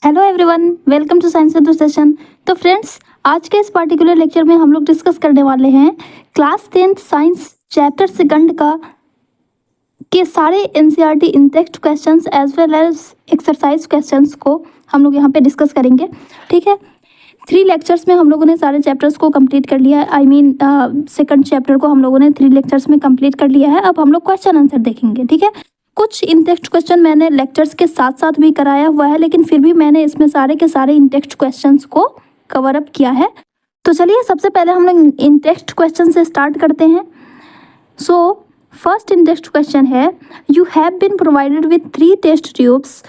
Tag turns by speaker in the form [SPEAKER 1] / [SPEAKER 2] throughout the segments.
[SPEAKER 1] Hello everyone, welcome to science with session. तो friends, आज के इस पार्टिकुलर लेक्चर में हम लोग डिस्कस करने वाले हैं class 10th science chapter second का के सारे NCERT in text questions as well as exercise questions को हम लोग यहाँ पे डिस्कस करेंगे। ठीक है, 3 लेक्चर्स में हम लोगों ने सारे चैप्टर्स को कंप्लीट कर लिया है। सेकंड चैप्टर को हम लोगों ने 3 लेक्चर्स में कंप्लीट कर लिया है। अब हम लोग क्वेश्चन आंसर देखेंगे। ठीक है, कुछ इन टेक्स्ट क्वेश्चन मैंने लेक्चर्स के साथ साथ भी कराया हुआ है, लेकिन फिर भी मैंने इसमें सारे के सारे इन टेक्स्ट क्वेश्चंस को कवर अप किया है। तो चलिए सबसे पहले हम लोग इन टेक्स्ट क्वेश्चन से स्टार्ट करते हैं। So first in text question है, you have been provided with 3 test tubes,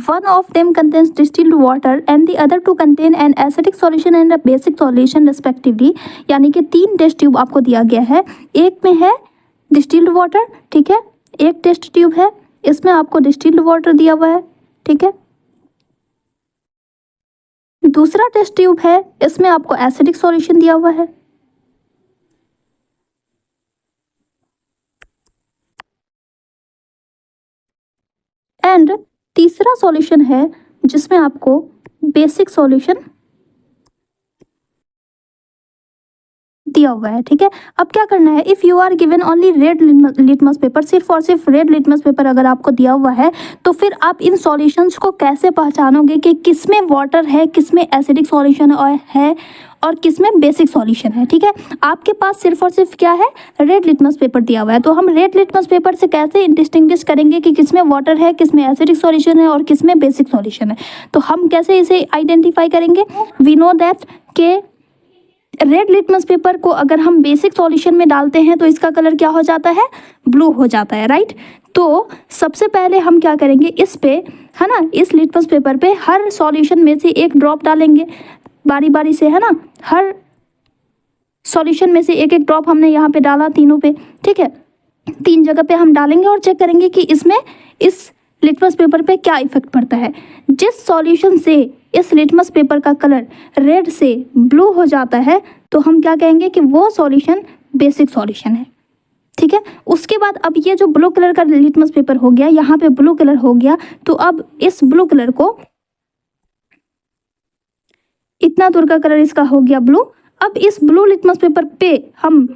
[SPEAKER 1] one of them contains distilled water and the other 2 contain an acidic solution and a basic solution respectively. यानी कि 3 test tube आपको दिया गया है, एक में है डिस्टिल्ड वाटर, ठीक है, एक टेस्ट ट्यूब है इसमें आपको डिस्टिल्ड वाटर दिया हुआ है, ठीक है। दूसरा टेस्ट ट्यूब है, इसमें आपको एसिडिक सॉल्यूशन दिया हुआ है। एंड तीसरा सॉल्यूशन है जिसमें आपको बेसिक सॉल्यूशन दिया हुआ है। ठीक है, अब क्या करना है, if you are given only red litmus paper, सिर्फ और सिर्फ रेड लिटमस पेपर अगर आपको दिया हुआ है, तो फिर आप इन सॉल्यूशंस को कैसे पहचानोगे कि किसमें वाटर है, किसमें एसिडिक सॉल्यूशन है और किसमें बेसिक सॉल्यूशन है। ठीक है, आपके पास सिर्फ और सिर्फ क्या है, रेड लिटमस पेपर दिया हुआ है, तो हम रेड लिटमस पेपर से कैसे डिस्टिंग्विश करेंगे कि किसमें वाटर है, किसमें एसिडिक सॉल्यूशन है और किसमें बेसिक सॉल्यूशन है। तो हम कैसे इसे आइडेंटिफाई करेंगे, वी नो दैट के रेड लिटमस पेपर को अगर हम बेसिक सॉल्यूशन में डालते हैं तो इसका कलर क्या हो जाता है, ब्लू हो जाता है, राइट। तो सबसे पहले हम क्या करेंगे, इस पे है ना, इस लिटमस पेपर पे हर सॉल्यूशन में से एक ड्रॉप डालेंगे बारी बारी से, है ना। हर सॉल्यूशन में से एक एक ड्रॉप हमने यहाँ पे डाला तीनों पे, ठीक है, 3 जगह पे हम डालेंगे और चेक करेंगे कि इसमें इस लिटमस पेपर पे क्या इफेक्ट पड़ता है। जिस सॉल्यूशन से इस लिटमस पेपर का कलर रेड से ब्लू हो जाता है तो हम क्या कहेंगे कि वो सॉल्यूशन बेसिक सॉल्यूशन है। ठीक है, उसके बाद अब ये जो ब्लू कलर का लिटमस पेपर हो गया, यहाँ पे ब्लू कलर हो गया, तो अब इस ब्लू कलर को, इतना दूर का कलर इसका हो गया ब्लू। अब इस ब्लू लिटमस पेपर पे हम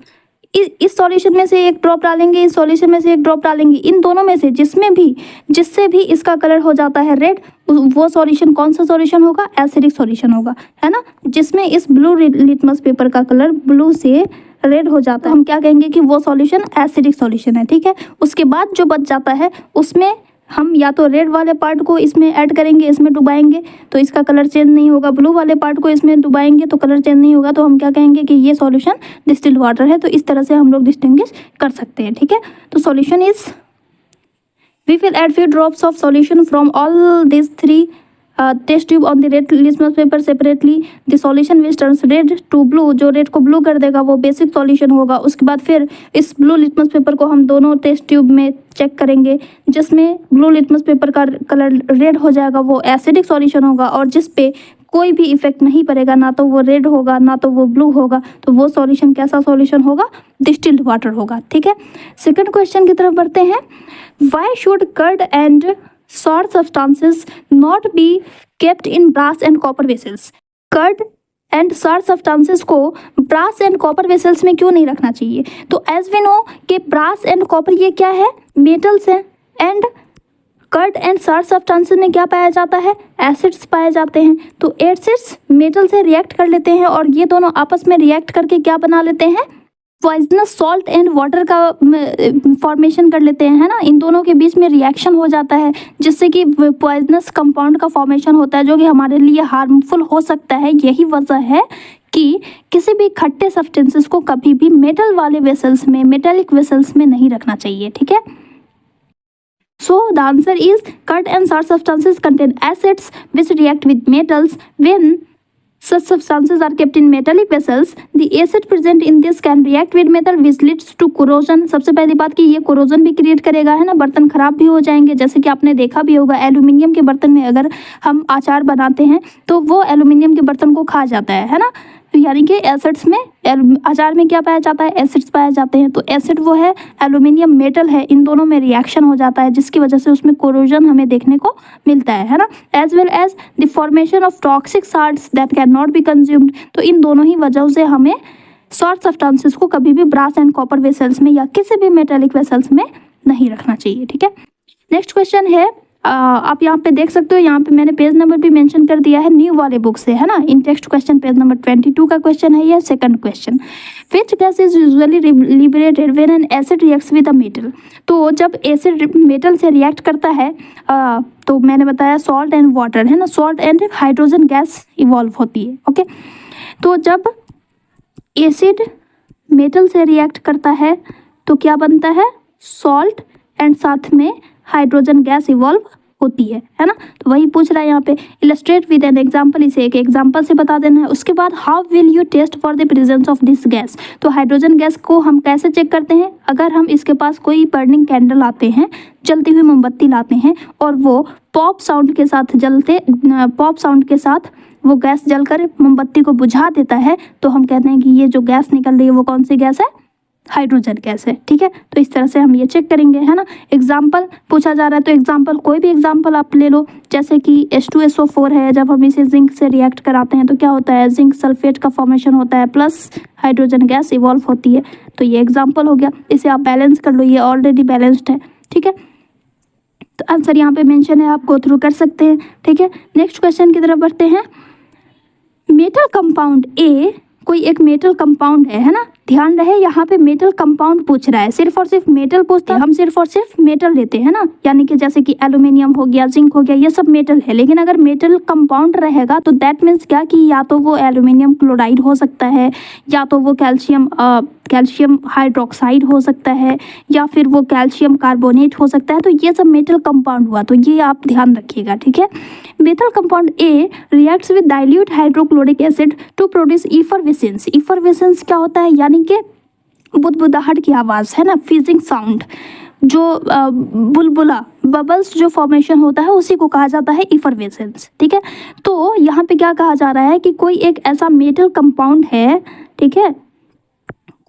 [SPEAKER 1] इस सॉल्यूशन में से एक ड्रॉप डालेंगे, इस सॉल्यूशन में से एक ड्रॉप डालेंगे, इन दोनों में से जिससे भी इसका कलर हो जाता है रेड, वो सॉल्यूशन कौन सा सॉल्यूशन होगा, एसिडिक सॉल्यूशन होगा, है ना। जिसमें इस ब्लू लिटमस पेपर का कलर ब्लू से रेड हो जाता है, हम क्या कहेंगे कि वो सॉल्यूशन एसिडिक सॉल्यूशन है। ठीक है, उसके बाद जो बच जाता है उसमें हम या तो रेड वाले पार्ट को इसमें ऐड करेंगे, इसमें डुबाएंगे तो इसका कलर चेंज नहीं होगा, ब्लू वाले पार्ट को इसमें डुबाएंगे तो कलर चेंज नहीं होगा, तो हम क्या कहेंगे कि ये सॉल्यूशन डिस्टिल्ड वाटर है। तो इस तरह से हम लोग डिस्टिंग्विश कर सकते हैं। ठीक है, तो solution is, we will add few drops of solution from all these 3 test tube on the red litmus paper separately. The solution which turns red to blue, जो रेड को ब्लू कर देगा वो बेसिक सॉल्यूशन होगा। उसके बाद फिर इस ब्लू लिटमस पेपर को हम दोनों टेस्ट ट्यूब में चेक करेंगे, जिसमें ब्लू लिटमस पेपर का कलर रेड हो जाएगा वो एसिडिक सॉल्यूशन होगा, और जिस पे कोई भी इफेक्ट नहीं पड़ेगा, ना तो वो रेड होगा ना तो वो ब्लू होगा, तो वो सॉल्यूशन कैसा सॉल्यूशन होगा, डिस्टिल्ड वाटर होगा। ठीक है, सेकंड क्वेश्चन की तरफ बढ़ते हैं। Why should curd and salt substances not be kept in brass and copper vessels. Curd and salt substances को ब्रास एंड कॉपर वेसल्स में क्यों नहीं रखना चाहिए? तो एज वी नो कि ब्रास एंड कॉपर ये क्या है, मेटल्स हैं, and curd and salt substances में क्या पाया जाता है, एसिड्स पाए जाते हैं। तो एसिड्स मेटल से रिएक्ट कर लेते हैं और ये दोनों आपस में रिएक्ट करके क्या बना लेते हैं, पॉइजनस सॉल्ट एंड वाटर का फॉर्मेशन कर लेते हैं, है ना। इन दोनों के बीच में रिएक्शन हो जाता है जिससे कि पॉइजनस कंपाउंड का फॉर्मेशन होता है जो कि हमारे लिए हार्मफुल हो सकता है। यही वजह है कि किसी भी खट्टे सब्सटेंसेस को कभी भी मेटल वाले वेसल्स में, मेटेलिक वेसल्स में नहीं रखना चाहिए। ठीक है, so the answer is curd and salt substances contain acids which react with metals. When such substances are kept in metallic vessels, the acid present in this can react with metal which leads to corrosion. सबसे पहली बात कि ये corrosion भी create करेगा, है ना, बर्तन खराब भी हो जाएंगे। जैसे कि आपने देखा भी होगा, एल्यूमिनियम के बर्तन में अगर हम अचार बनाते हैं तो वो एल्यूमिनियम के बर्तन को खा जाता है ना। यानी कि एसिड्स में, अचार में क्या पाया जाता है, एसिड्स पाए जाते हैं। तो एसिड वो है, एल्यूमिनियम मेटल है, इन दोनों में रिएक्शन हो जाता है जिसकी वजह से उसमें कोरोजन हमें देखने को मिलता है ना। As well as the formation of toxic salts that can not be consumed. तो इन दोनों ही वजहों से हमें सॉल्ट सब्सटेंसेस को कभी भी ब्रास एंड कॉपर वेसल्स में या किसी भी मेटेलिक वेसल्स में नहीं रखना चाहिए, ठीक है। नेक्स्ट क्वेश्चन है, आप यहाँ पे देख सकते हो, यहाँ पे मैंने पेज नंबर भी मेंशन कर दिया है न्यू वाले बुक से, है ना। इन टेक्स्ट क्वेश्चन पेज नंबर 22 का क्वेश्चन है ये, second question. Which gas is usually liberated when an acid reacts with a metal. तो जब एसिड मेटल से रिएक्ट करता है तो मैंने बताया सॉल्ट एंड वाटर, है ना, salt and hydrogen gas evolve होती है, ओके। तो जब एसिड मेटल से रिएक्ट करता है तो क्या बनता है, सॉल्ट एंड साथ में हाइड्रोजन गैस इवॉल्व होती है ना। तो वही पूछ रहा है यहाँ पे, इलस्ट्रेट विद एन एग्जांपल, इसे एक एग्जांपल से बता देना है। उसके बाद how will you test for the presence of this gas. तो हाइड्रोजन गैस को हम कैसे चेक करते हैं, अगर हम इसके पास कोई बर्निंग कैंडल लाते हैं, जलती हुई मोमबत्ती लाते हैं और वो पॉप साउंड के साथ वो गैस जलकर मोमबत्ती को बुझा देता है, तो हम कहते हैं कि ये जो गैस निकल रही है वो कौन सी गैस है, हाइड्रोजन गैस है, ठीक है। तो इस तरह से हम ये चेक करेंगे, है ना। एग्जाम्पल पूछा जा रहा है तो एग्जाम्पल, कोई भी एग्जाम्पल आप ले लो, जैसे कि H2SO4 है, जब हम इसे जिंक से रिएक्ट कराते हैं तो क्या होता है, जिंक सल्फेट का फॉर्मेशन होता है प्लस हाइड्रोजन गैस इवॉल्व होती है। तो ये एग्जाम्पल हो गया, इसे आप बैलेंस कर लो, ये ऑलरेडी बैलेंस्ड है, ठीक है। तो आंसर यहाँ पे मेंशन है, आप गो थ्रू कर सकते हैं, ठीक है। नेक्स्ट क्वेश्चन की तरफ बढ़ते हैं। मेटल कंपाउंड ए, कोई एक मेटल कंपाउंड है ना, ध्यान रहे यहाँ पे मेटल कंपाउंड पूछ रहा है, सिर्फ और सिर्फ मेटल पूछता है, हम सिर्फ और सिर्फ मेटल लेते हैं ना, यानी कि जैसे कि एल्यूमिनियम हो गया, जिंक हो गया, ये सब मेटल है। लेकिन अगर मेटल कंपाउंड रहेगा तो दैट मीन्स क्या कि या तो वो एल्यूमिनियम क्लोराइड हो सकता है, या तो वो कैल्शियम हाइड्रोक्साइड हो सकता है, या फिर वो कैल्शियम कार्बोनेट हो सकता है। तो ये सब मेटल कंपाउंड हुआ, तो ये आप ध्यान रखिएगा, ठीक है। Metal compound A reacts with dilute hydrochloric acid to produce effervescence. Effervescence क्या होता है, यानी कि बुदबुदाहट की आवाज़, है ना, फिजिंग साउंड, जो बुलबुला बबल्स जो फॉर्मेशन होता है उसी को कहा जाता है इफरवेसेंस, ठीक है। तो यहाँ पे क्या कहा जा रहा है कि कोई एक ऐसा मेटल कंपाउंड है, ठीक है,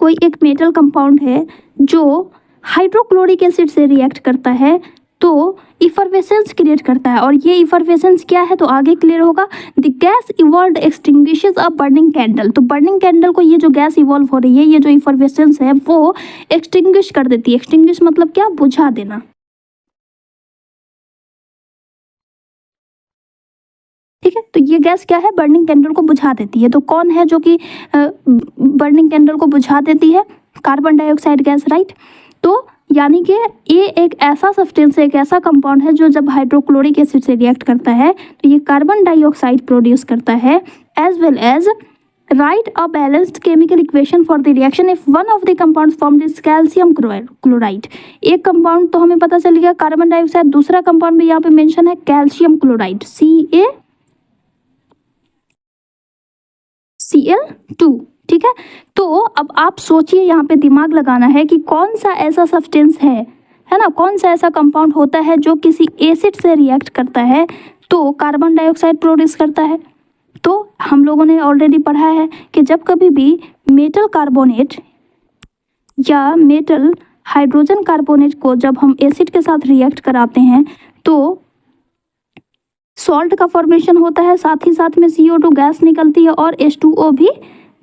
[SPEAKER 1] कोई एक मेटल कंपाउंड है जो हाइड्रोक्लोरिक एसिड से रिएक्ट करता है तो इफरवेसेंस क्रिएट करता है। और ये इफरवेसेंस क्या है तो आगे क्लियर होगा। The gas evolve extinguishes a burning candle. तो बर्निंग कैंडल को ये जो गैस इवॉल्व हो रही है, ये जो इफरवेसेंस है वो एक्सटिंग्विश कर देती है। एक्सटिंग्विश मतलब क्या, बुझा देना, ठीक है। तो ये गैस क्या है, बर्निंग कैंडल को बुझा देती है। तो कौन है जो कि बर्निंग कैंडल को बुझा देती है, कार्बन डाइऑक्साइड गैस, राइट। तो यानी कि ये एक ऐसा सब्सटेंस है, एक ऐसा कंपाउंड है जो जब हाइड्रोक्लोरिक एसिड से रिएक्ट करता है तो ये कार्बन डाइऑक्साइड प्रोड्यूस करता है। As well as write a balanced chemical equation for the reaction if one of the compound formed is calcium chloride. एक कंपाउंड तो हमें पता चल गया कार्बन डाइऑक्साइड, दूसरा कंपाउंड भी यहाँ पे मेंशन है कैल्शियम क्लोराइड, CaCl2, ठीक है। तो अब आप सोचिए, यहाँ पे दिमाग लगाना है कि कौन सा ऐसा सब्सटेंस है ना, कौन सा ऐसा कंपाउंड होता है जो किसी एसिड से रिएक्ट करता है तो कार्बन डाइऑक्साइड प्रोड्यूस करता है। तो हम लोगों ने ऑलरेडी पढ़ा है कि जब कभी भी मेटल कार्बोनेट या मेटल हाइड्रोजन कार्बोनेट को जब हम एसिड के साथ रिएक्ट कराते हैं तो सॉल्ट का फॉर्मेशन होता है, साथ ही साथ में CO2 गैस निकलती है और H2O भी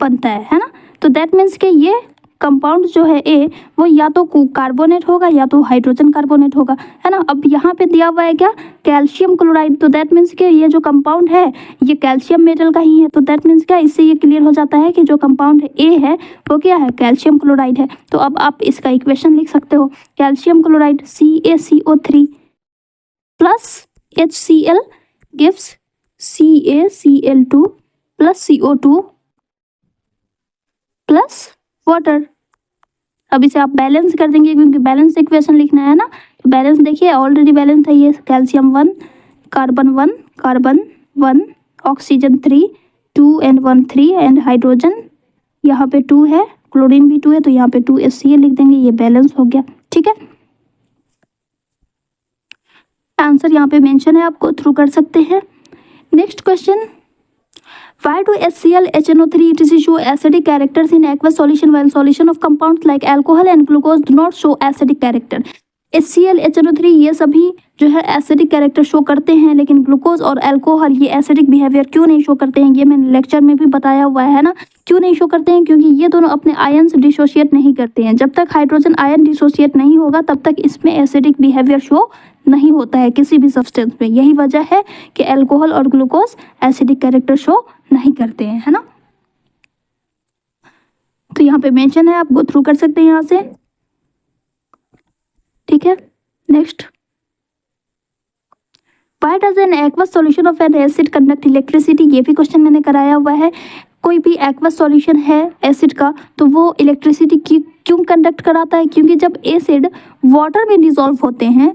[SPEAKER 1] बनता है ना। तो दैट मीन्स कि ये कंपाउंड जो है ए, वो या तो कार्बोनेट होगा या तो हाइड्रोजन कार्बोनेट होगा, है ना। अब यहाँ पे दिया हुआ है क्या, कैल्शियम क्लोराइड। तो दैट मीन्स कि ये जो कंपाउंड है ये कैल्शियम मेटल का ही है। तो दैट मीन्स क्या, इससे ये क्लियर हो जाता है कि जो कंपाउंड ए है वो क्या है, कैल्शियम क्लोराइड है। तो अब आप इसका इक्वेशन लिख सकते हो, calcium chloride CaCO3 plus HCl gives CaCl2 plus CO2 plus water. अब इसे आप बैलेंस कर देंगे क्योंकि बैलेंस इक्वेशन लिखना है ना। तो बैलेंस देखिए ऑलरेडी बैलेंस है, ये calcium 1 carbon 1 oxygen 3 2 and 1 3 and hydrogen यहाँ पे 2 है, क्लोरीन भी 2 है, तो यहाँ पे 2 HCl लिख देंगे, ये बैलेंस हो गया, ठीक है। आंसर यहाँ पे मेंशन है, आप गो थ्रू कर सकते हैं। Next question, Why do HCl, HNO3, etc. show acidic characters in aqueous solution while solution of compounds like alcohol and glucose do not show acidic character? HCl, HNO3 ये सभी जो है acidic character show करते हैं, लेकिन glucose और alcohol ये acidic behaviour क्यों नहीं शो करते हैं? ये मैंने लेक्चर में भी बताया हुआ है ना, क्यों नहीं शो करते हैं? क्योंकि ये दोनों अपने आयन्स डिसोशिएट नहीं करते हैं। जब तक हाइड्रोजन आयन डिसोशिएट नहीं होगा तब तक इसमें एसिडिक बिहेवियर शो नहीं होता है किसी भी सब्सटेंस में। यही वजह है कि अल्कोहल और ग्लूकोज एसिडिक कैरेक्टर शो नहीं करते हैं, है ना। तो यहाँ पे मेंशन है, आप गो थ्रू कर सकते हैं यहाँ से, ठीक है। Next, why does an aqueous solution of N acid conduct electricity? ये भी क्वेश्चन मैंने कराया हुआ है। कोई भी एक्वस सॉल्यूशन है एसिड का तो वो इलेक्ट्रिसिटी क्यों कंडक्ट कराता है? क्योंकि जब एसिड वाटर में डिसॉल्व होते हैं,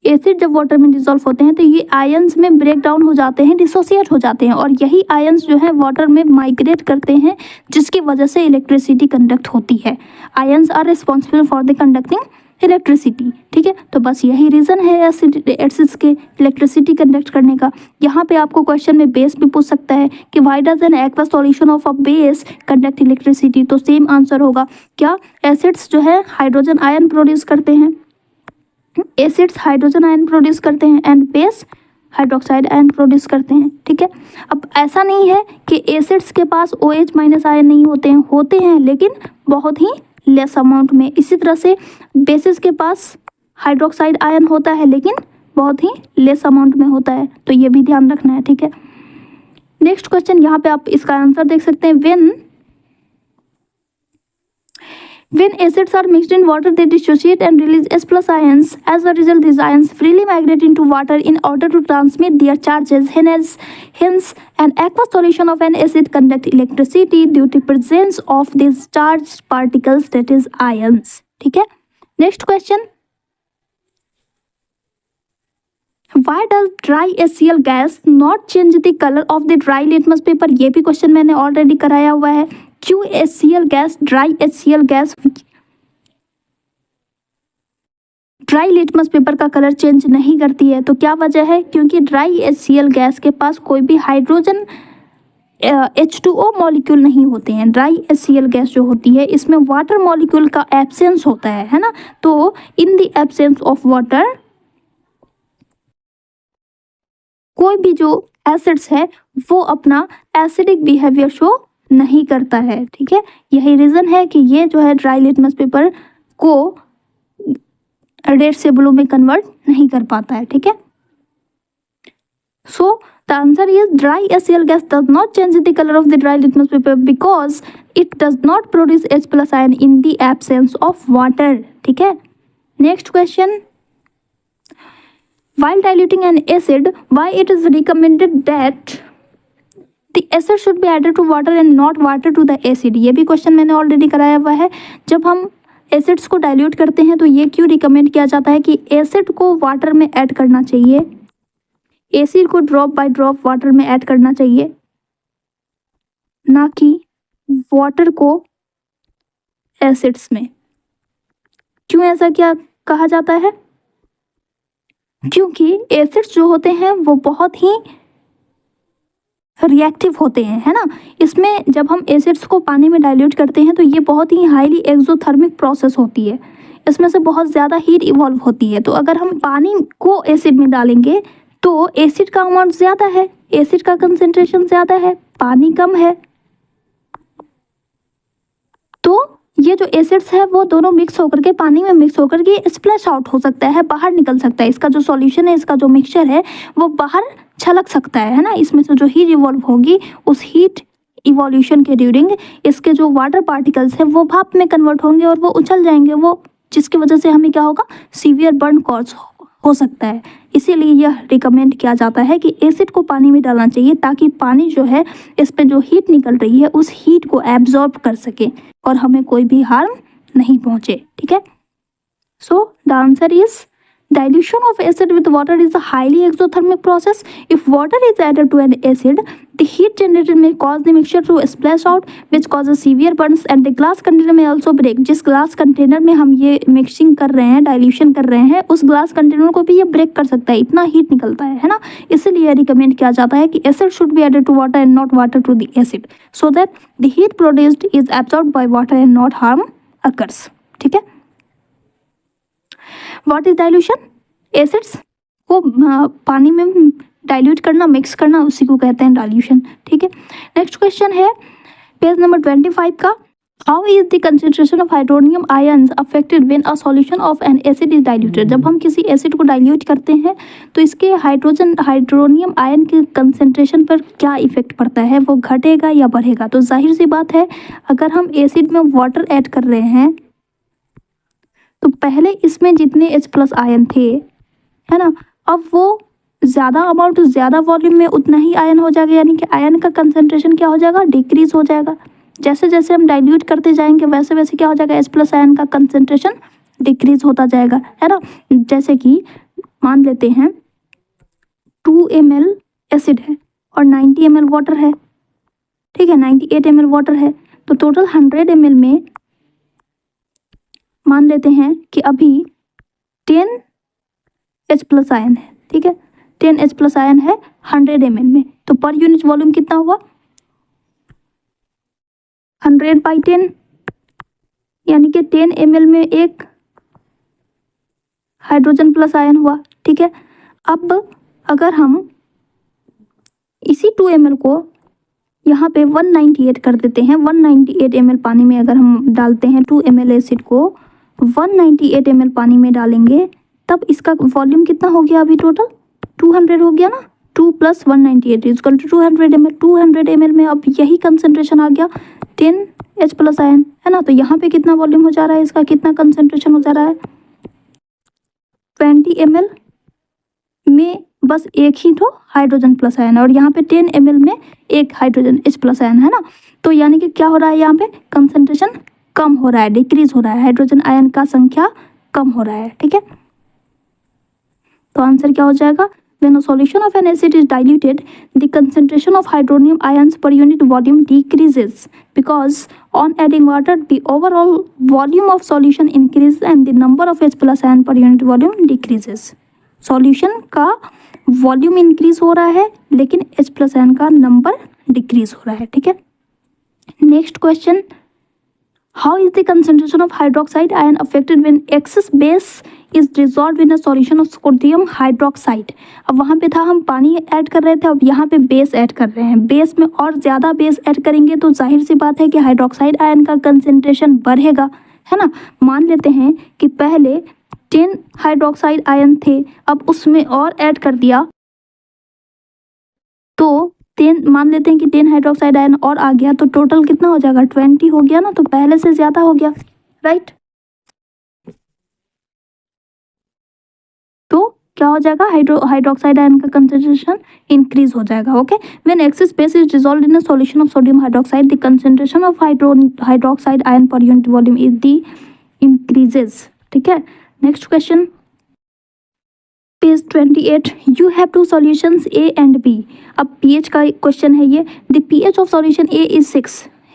[SPEAKER 1] एसिड जब वाटर में डिसॉल्व होते हैं तो ये आयंस में ब्रेक डाउन हो जाते हैं, डिसोसिएट हो जाते हैं, और यही आयंस जो है वाटर में माइग्रेट करते हैं, जिसकी वजह से इलेक्ट्रिसिटी कंडक्ट होती है। Ions are responsible for the conducting electricity, ठीक है। तो बस यही रीज़न है एसिड्स के इलेक्ट्रिसिटी कंडक्ट करने का। यहाँ पे आपको क्वेश्चन में बेस भी पूछ सकता है कि why does an aqueous solution of a base conduct electricity? तो सेम आंसर होगा, क्या एसिड्स जो है हाइड्रोजन आयन प्रोड्यूस करते हैं, एसिड्स हाइड्रोजन आयन प्रोड्यूस करते हैं and base hydroxide ion produce करते हैं, ठीक है। अब ऐसा नहीं है कि एसिड्स के पास OH माइनस आयन नहीं होते हैं लेकिन बहुत ही लेस अमाउंट में। इसी तरह से बेसिस के पास हाइड्रोक्साइड आयन होता है लेकिन बहुत ही लेस अमाउंट में होता है, तो ये भी ध्यान रखना है, ठीक है। नेक्स्ट क्वेश्चन, यहाँ पे आप इसका आंसर देख सकते हैं। When acids are mixed in water, they dissociate and release H plus ions. As a result, these ions freely migrate into water in order to transmit their charges. Hence, an aqueous solution of an acid conduct electricity due to presence of these charged particles, that is ions. ठीक है। Next question. Why does dry HCl gas not change the color of the dry litmus paper? ये भी question मैंने already कराया हुआ है। क्यों HCl gas, dry HCl gas dry litmus paper का कलर चेंज नहीं करती है? तो क्या वजह है? क्योंकि ड्राई HCl गैस के पास कोई भी हाइड्रोजन H2O मॉलिक्यूल नहीं होते हैं। ड्राई HCl गैस जो होती है इसमें वाटर मॉलिक्यूल का एब्सेंस होता है ना। तो in the absence of water कोई भी जो एसिड्स है वो अपना एसिडिक बिहेवियर शो नहीं करता है, ठीक है। यही रीज़न है कि ये जो है ड्राई लिटमस पेपर को रेड से ब्लू में कन्वर्ट नहीं कर पाता है, ठीक है। So the answer is dry HCl gas does not change the colour of the dry litmus paper because it does not produce H plus ion in the absence of water, ठीक है। Next question, while diluting an acid, why it is recommended that the acid should be added to water and not water to the acid? ये भी question मैंने already कराया हुआ है। जब हम एसिड्स को डाइल्यूट करते हैं तो ये क्यों रिकमेंड किया जाता है कि एसिड को वाटर में ऐड करना चाहिए, एसिड को ड्रॉप बाय ड्रॉप वाटर में ऐड करना चाहिए, ना कि वाटर को एसिड्स में। क्यों ऐसा क्या कहा जाता है? क्योंकि एसिड्स जो होते हैं वो बहुत ही रिएक्टिव होते हैं, है ना। इसमें जब हम एसिड्स को पानी में डाइल्यूट करते हैं तो ये बहुत ही हाईली एक्सोथर्मिक प्रोसेस होती है, इसमें से बहुत ज़्यादा हीट इवॉल्व होती है। तो अगर हम पानी को एसिड में डालेंगे तो एसिड का अमाउंट ज़्यादा है, एसिड का कंसेंट्रेशन ज़्यादा है, पानी कम है, तो ये जो एसिड्स है वो दोनों मिक्स होकर के पानी में मिक्स होकर के स्प्लैश आउट हो सकता है, बाहर निकल सकता है। इसका जो सॉल्यूशन है, इसका जो मिक्सचर है वो बाहर छलक सकता है ना। इसमें से जो हीट इवॉल्व होगी उस हीट इवोल्यूशन के ड्यूरिंग इसके जो वाटर पार्टिकल्स हैं वो भाप में कन्वर्ट होंगे और वो उछल जाएंगे, वो जिसकी वजह से हमें क्या होगा, सीवियर बर्न कॉज हो सकता है। इसीलिए यह रिकमेंड किया जाता है कि एसिड को पानी में डालना चाहिए ताकि पानी जो है इस पे जो हीट निकल रही है उस हीट को एब्जॉर्ब कर सके और हमें कोई भी हार्म नहीं पहुंचे, ठीक है। So the answer is Dilution of acid with water is a highly exothermic process. If water is added to an acid, the heat generated may cause the mixture to splash out, which causes severe burns, and the glass container may also break. जिस glass container में हम ये mixing कर रहे हैं, dilution कर रहे हैं, उस ग्लास कंटेनर को भी ये ब्रेक कर सकता है, इतना हीट निकलता है ना. इसलिए रिकमेंड किया जाता है कि acid should be added to water and not water to the acid, so that the heat produced is absorbed by water and not harm occurs. ठीक है. What is dilution? एसिड्स को पानी में डाइल्यूट करना, मिक्स करना, उसी को कहते हैं डाइल्यूशन. ठीक है. नेक्स्ट क्वेश्चन है पेज नंबर 25 का. How is the concentration of hydronium ions affected when a solution of N acid is diluted? जब हम किसी एसिड को डाइल्यूट करते हैं तो इसके हाइड्रोनियम आयन के कंसेंट्रेशन पर क्या इफेक्ट पड़ता है, वो घटेगा या बढ़ेगा? तो जाहिर सी बात है, अगर हम एसिड में वाटर ऐड कर रहे हैं तो पहले इसमें जितने H+ आयन थे, है ना, अब वो ज़्यादा अमाउंट, ज़्यादा वॉल्यूम में उतना ही आयन हो जाएगा, यानी कि आयन का कंसंट्रेशन क्या हो जाएगा? डिक्रीज हो जाएगा. जैसे जैसे हम डाइल्यूट करते जाएंगे वैसे वैसे क्या हो जाएगा? H+ आयन का कंसंट्रेशन डिक्रीज होता जाएगा, है ना. जैसे कि मान लेते हैं 2 ml एसिड है और 90 ml वाटर है. ठीक है, 98 ml वाटर है, तो टोटल 100 ml में मान लेते हैं कि अभी 10 H+ आयन है. ठीक है, 10 H+ आयन है 100 ml में, तो पर यूनिट वॉल्यूम कितना हुआ? 100/10, यानी कि 10 ml में एक हाइड्रोजन प्लस आयन हुआ. ठीक है. अब अगर हम इसी 2 ml को यहाँ पे 198 कर देते हैं, 198 ml पानी में अगर हम डालते हैं 2 ml एसिड को 198 ml पानी में डालेंगे, तब इसका वॉल्यूम कितना हो गया? अभी टोटल 200 हो गया ना. 2 + 198 इक्वल टू 200 ml. 200 ml में अब यही कंसंट्रेशन आ गया 10 H+ आयन, है ना. तो यहाँ पे कितना वॉल्यूम हो जा रहा है, इसका कितना कंसंट्रेशन हो जा रहा है? 20 ml में बस एक ही तो हाइड्रोजन प्लस आयन है, और यहाँ पे 10 ml में एक हाइड्रोजन H+ आयन है ना. तो यानी कि क्या हो रहा है, यहाँ पे कंसंट्रेशन कम हो रहा है, डिक्रीज हो रहा है, हाइड्रोजन आयन का संख्या कम हो रहा है. ठीक है. तो आंसर क्या हो जाएगा? When a solution of an acid is diluted, the concentration of hydronium ions per unit volume decreases because on adding water, the overall volume of solution increases and the number of H+ ion per unit volume decreases. Solution का volume increase हो रहा है लेकिन H+ ion का number decrease हो रहा है. ठीक है. Next question. How is the concentration of hydroxide ion affected when excess base is dissolved in a solution of sodium hydroxide? अब वहाँ पे था हम पानी ऐड कर रहे थे, अब यहाँ पे बेस ऐड कर रहे हैं. बेस में और ज़्यादा बेस ऐड करेंगे तो जाहिर सी बात है कि हाइड्रोक्साइड आयन का कंसंट्रेशन बढ़ेगा, है ना. मान लेते हैं कि पहले 10 हाइड्रोक्साइड आयन थे, अब उसमें और ऐड कर दिया तो 10, मान लेते हैं कि 10 हाइड्रोक्साइड आयन और आ गया, तो टोटल कितना हो जाएगा? 20 हो गया ना. तो पहले से ज़्यादा हो गया, राइट. तो क्या हो जाएगा? हाइड्रोक्साइड आयन का कंसंट्रेशन इंक्रीज हो जाएगा. Okay. When excess base is dissolved in a solution of sodium hydroxide, the concentration of hydroxide ion per unit volume is the increases. ठीक है. Next question, page 28. You have two solutions A and B. अब pH का question है ये. The pH of solution A is 6.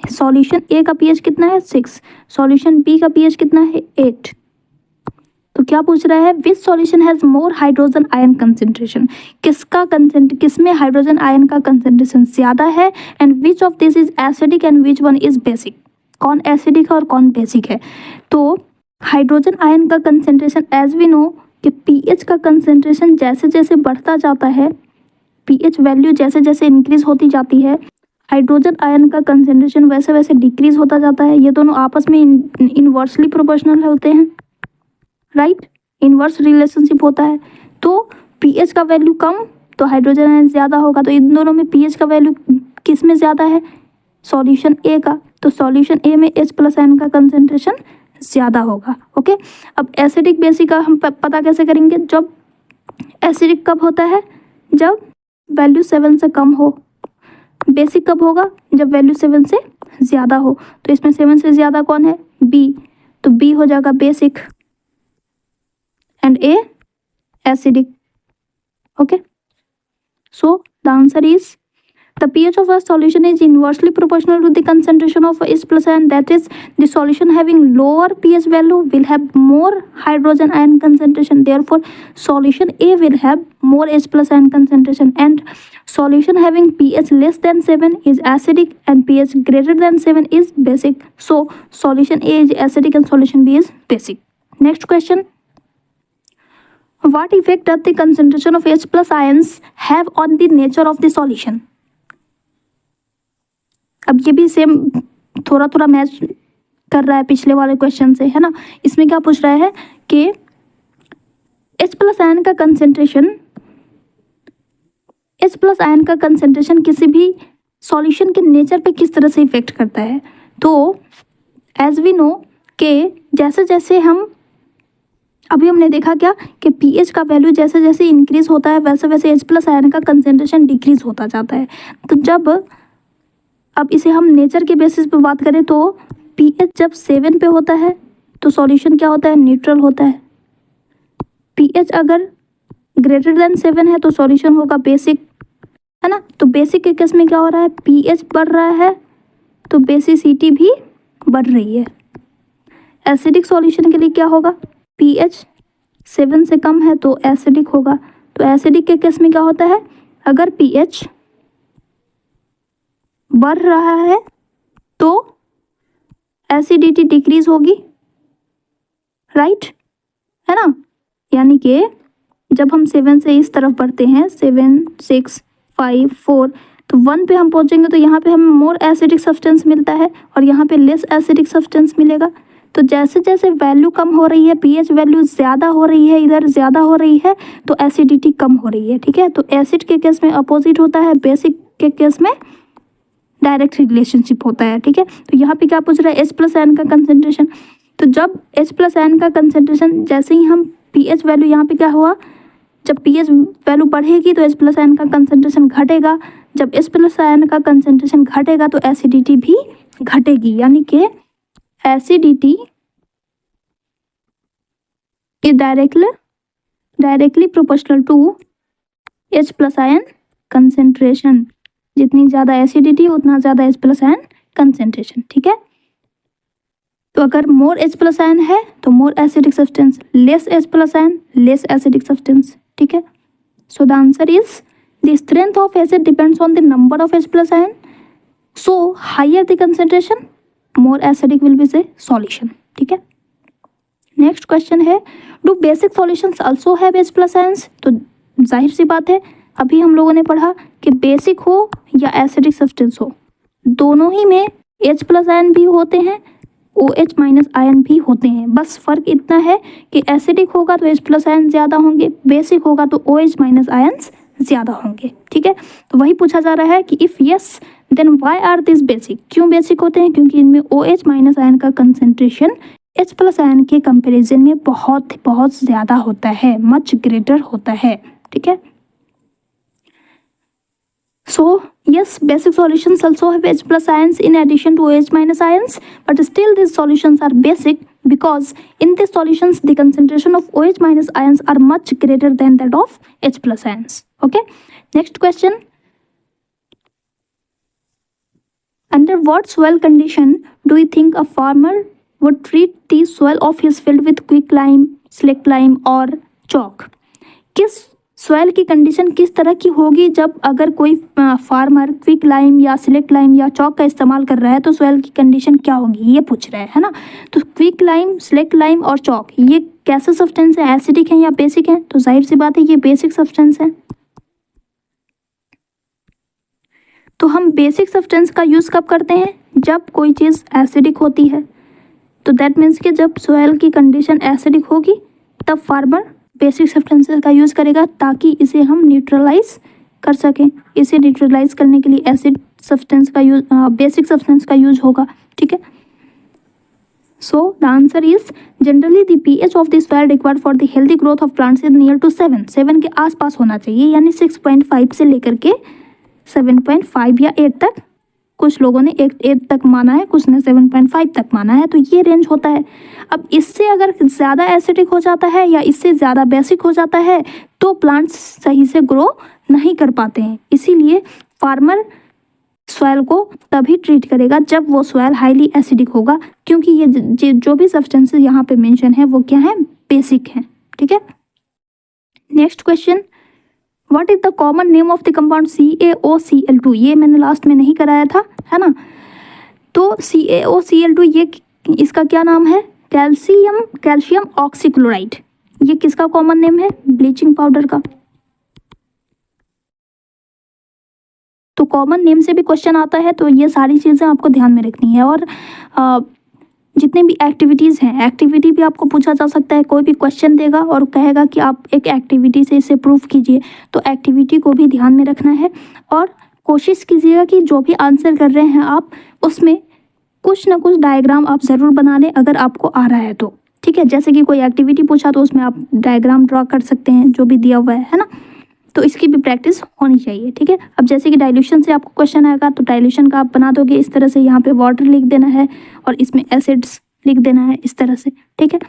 [SPEAKER 1] Solution A का pH कितना है? 6. Solution B का pH कितना है? 8. तो क्या पूछ रहा है? Which solution has more hydrogen ion concentration? किसमें हाइड्रोजन आयन का कंसेंट्रेशन ज़्यादा है, and which of this is acidic and which one is basic? कौन एसिडिक है और कौन बेसिक है? तो हाइड्रोजन आयन का कंसेंट्रेशन, एज वी नो कि pH का कंसेंट्रेशन जैसे जैसे बढ़ता जाता है, pH वैल्यू जैसे जैसे इंक्रीज होती जाती है, हाइड्रोजन आयन का कंसेंट्रेशन वैसे वैसे डिक्रीज होता जाता है. ये दोनों आपस में इनवर्सली प्रोपोर्शनल होते हैं, राइट. इनवर्स रिलेशनशिप होता है. तो pH का वैल्यू कम तो हाइड्रोजन आयन ज़्यादा होगा. तो इन दोनों में pH का वैल्यू किस में ज़्यादा है? सॉल्यूशन A का. तो सॉल्यूशन A में H+ आयन का कंसेंट्रेशन ज़्यादा होगा. ओके. अब एसिडिक बेसिक का हम पता कैसे करेंगे? जब एसिडिक कब होता है? जब वैल्यू 7 से कम हो. बेसिक कब होगा? जब वैल्यू 7 से ज़्यादा हो. तो इसमें 7 से ज़्यादा कौन है? B. तो B हो जाएगा basic and A acidic. Okay, so the answer is the pH of a solution is inversely proportional to the concentration of H plus ion. That is, the solution having lower pH value will have more hydrogen ion concentration. Therefore, solution A will have more H plus ion concentration, and solution having pH less than 7 is acidic and pH greater than 7 is basic. So, solution A is acidic and solution B is basic. Next question. What effect does the concentration of H plus ions have on the nature of the solution? अब ये भी same थोड़ा थोड़ा match कर रहा है पिछले वाले क्वेश्चन से, है ना। इसमें क्या पूछ रहा है कि H प्लस आयन का कंसेंट्रेशन किसी भी सॉल्यूशन के नेचर पे किस तरह से इफेक्ट करता है। तो एज वी नो कि जैसे जैसे हम अभी हमने देखा क्या कि पीएच का वैल्यू जैसे जैसे इंक्रीज होता है वैसे वैसे H प्लस आयन का कंसेंट्रेशन डिक्रीज होता जाता है। तो जब अब इसे हम नेचर के बेसिस पे बात करें तो पीएच जब 7 पे होता है तो सॉल्यूशन क्या होता है, न्यूट्रल होता है। पीएच अगर ग्रेटर देन 7 है तो सॉल्यूशन होगा बेसिक, है ना। तो बेसिक के केस में क्या हो रहा है, पीएच बढ़ रहा है तो बेसिसिटी भी बढ़ रही है। एसिडिक सॉल्यूशन के लिए क्या होगा, पीएच 7 से कम है तो एसिडिक होगा। तो एसिडिक के केस में क्या होता है, अगर पीएच बढ़ रहा है तो एसिडिटी डिक्रीज होगी, राइट, है ना। यानी कि जब हम 7 से इस तरफ बढ़ते हैं 7, 6, 5, 4 तो 1 पे हम पहुंचेंगे तो यहाँ पे हमें मोर एसिडिक सब्सटेंस मिलता है और यहाँ पे लेस एसिडिक सब्सटेंस मिलेगा। तो जैसे जैसे वैल्यू कम हो रही है, पीएच वैल्यू ज़्यादा हो रही है, इधर ज़्यादा हो रही है तो एसिडिटी कम हो रही है, ठीक है। तो एसिड के केस में अपोजिट होता है, बेसिक के केस में डायरेक्ट रिलेशनशिप होता है, ठीक है। तो यहाँ पे क्या पूछ रहा है, H प्लस आयन का कंसेंट्रेशन। तो जब H प्लस आयन का कंसेंट्रेशन जैसे ही हम पीएच वैल्यू यहाँ पे क्या हुआ, जब पीएच वैल्यू बढ़ेगी तो H प्लस आयन का कंसेंट्रेशन घटेगा। जब H प्लस आयन का कंसेंट्रेशन घटेगा तो एसिडिटी भी घटेगी, यानी कि acidity is directly proportional to H plus ion concentration. जितनी ज़्यादा एसिडिटी उतना ज़्यादा H प्लस आयन कंसेंट्रेशन, ठीक है। तो अगर मोर H प्लस आयन है तो more acidic substance, less H plus ion less acidic substance, ठीक है। So the answer is the strength of acid depends on the number of H plus ion, so higher the concentration more acidic will be the solution, ठीक है। Next question है, do basic solutions also have H plus ions. तो जाहिर सी बात है, अभी हम लोगों ने पढ़ा कि बेसिक हो या एसिडिक सब्सटेंस हो, दोनों ही में H प्लस आयन भी होते हैं, OH माइनस आयन भी होते हैं। बस फ़र्क इतना है कि एसिडिक होगा तो H प्लस आयन ज़्यादा होंगे, बेसिक होगा तो OH माइनस आयन्स ज़्यादा होंगे, ठीक है। तो वही पूछा जा रहा है कि if yes then why are this basic, क्यों बेसिक होते हैं, क्योंकि इनमें OH माइनस आयन का कंसेंट्रेशन H प्लस आयन के कंपेरिजन में बहुत बहुत ज़्यादा होता है, मच ग्रेटर होता है, ठीक है। So yes, basic solutions also have H plus ions in addition to OH minus ions, but still these solutions are basic because in these solutions the concentration of OH minus ions are much greater than that of H plus ions. Okay, next question. Under what soil condition do you think a farmer would treat the soil of his field with quick lime, slick lime or chalk? किस soil की condition किस तरह की होगी जब अगर कोई farmer quick lime या सिलेक्ट लाइम या चौक का इस्तेमाल कर रहा है, तो सॉइल की कंडीशन क्या होगी ये पूछ रहा है ना। तो क्विक लाइम, सिलेक्ट लाइम और चौक ये कैसे सब्सटेंस है, एसिडिक हैं या बेसिक हैं? तो जाहिर सी बात है ये बेसिक सब्सटेंस है। तो हम बेसिक सब्सटेंस का यूज़ कब करते हैं, जब कोई चीज़ एसिडिक होती है। तो दैट मीन्स कि जब सॉइल की कंडीशन एसिडिक होगी तब फार्मर बेसिक सब्सटेंसेस का यूज़ करेगा ताकि इसे हम न्यूट्रलाइज कर सकें। इसे न्यूट्रलाइज करने के लिए एसिड सब्सटेंस का यूज, बेसिक सब्सटेंस का यूज होगा, ठीक है। So the answer is generally the pH of the soil required for the healthy growth of plants is near to 7 के आसपास होना चाहिए, यानी 6.5 से लेकर के 7.5 या 8 तक कुछ लोगों ने 8 तक माना है, कुछ ने 7.5 तक माना है, तो ये रेंज होता है। अब इससे अगर ज़्यादा एसिडिक हो जाता है या इससे ज़्यादा बेसिक हो जाता है तो प्लांट्स सही से ग्रो नहीं कर पाते हैं। इसीलिए फार्मर सॉइल को तभी ट्रीट करेगा जब वो सॉइल हाईली एसिडिक होगा, क्योंकि ये जो भी सब्सटेंसेस यहाँ पे मेंशन है वो क्या है, बेसिक है। ठीक है, next question, what is the common name of the compound CaOCl2? ये मैंने लास्ट में नहीं कराया था, है ना। तो CaOCl2 ये इसका क्या नाम है, कैल्शियम ऑक्सीक्लोराइड। ये किसका कॉमन नेम है, ब्लीचिंग पाउडर का। तो कॉमन नेम से भी क्वेश्चन आता है, तो ये सारी चीज़ें आपको ध्यान में रखनी है। और जितने भी एक्टिविटीज़ हैं, एक्टिविटी भी आपको पूछा जा सकता है। कोई भी क्वेश्चन देगा और कहेगा कि आप एक एक्टिविटी से इसे प्रूफ कीजिए, तो एक्टिविटी को भी ध्यान में रखना है। और कोशिश कीजिएगा कि जो भी आंसर कर रहे हैं आप, उसमें कुछ ना कुछ डायग्राम आप ज़रूर बना लें अगर आपको आ रहा है तो। ठीक है, जैसे कि कोई एक्टिविटी पूछा तो उसमें आप डायग्राम ड्रॉ कर सकते हैं जो भी दिया हुआ है ना। तो इसकी भी प्रैक्टिस होनी चाहिए। ठीक है, अब जैसे कि डाइल्यूशन से आपको क्वेश्चन आएगा तो डाइल्यूशन का आप बना दोगे इस तरह से, यहाँ पे वाटर लिख देना है और इसमें एसिड्स लिख देना है इस तरह से। ठीक है,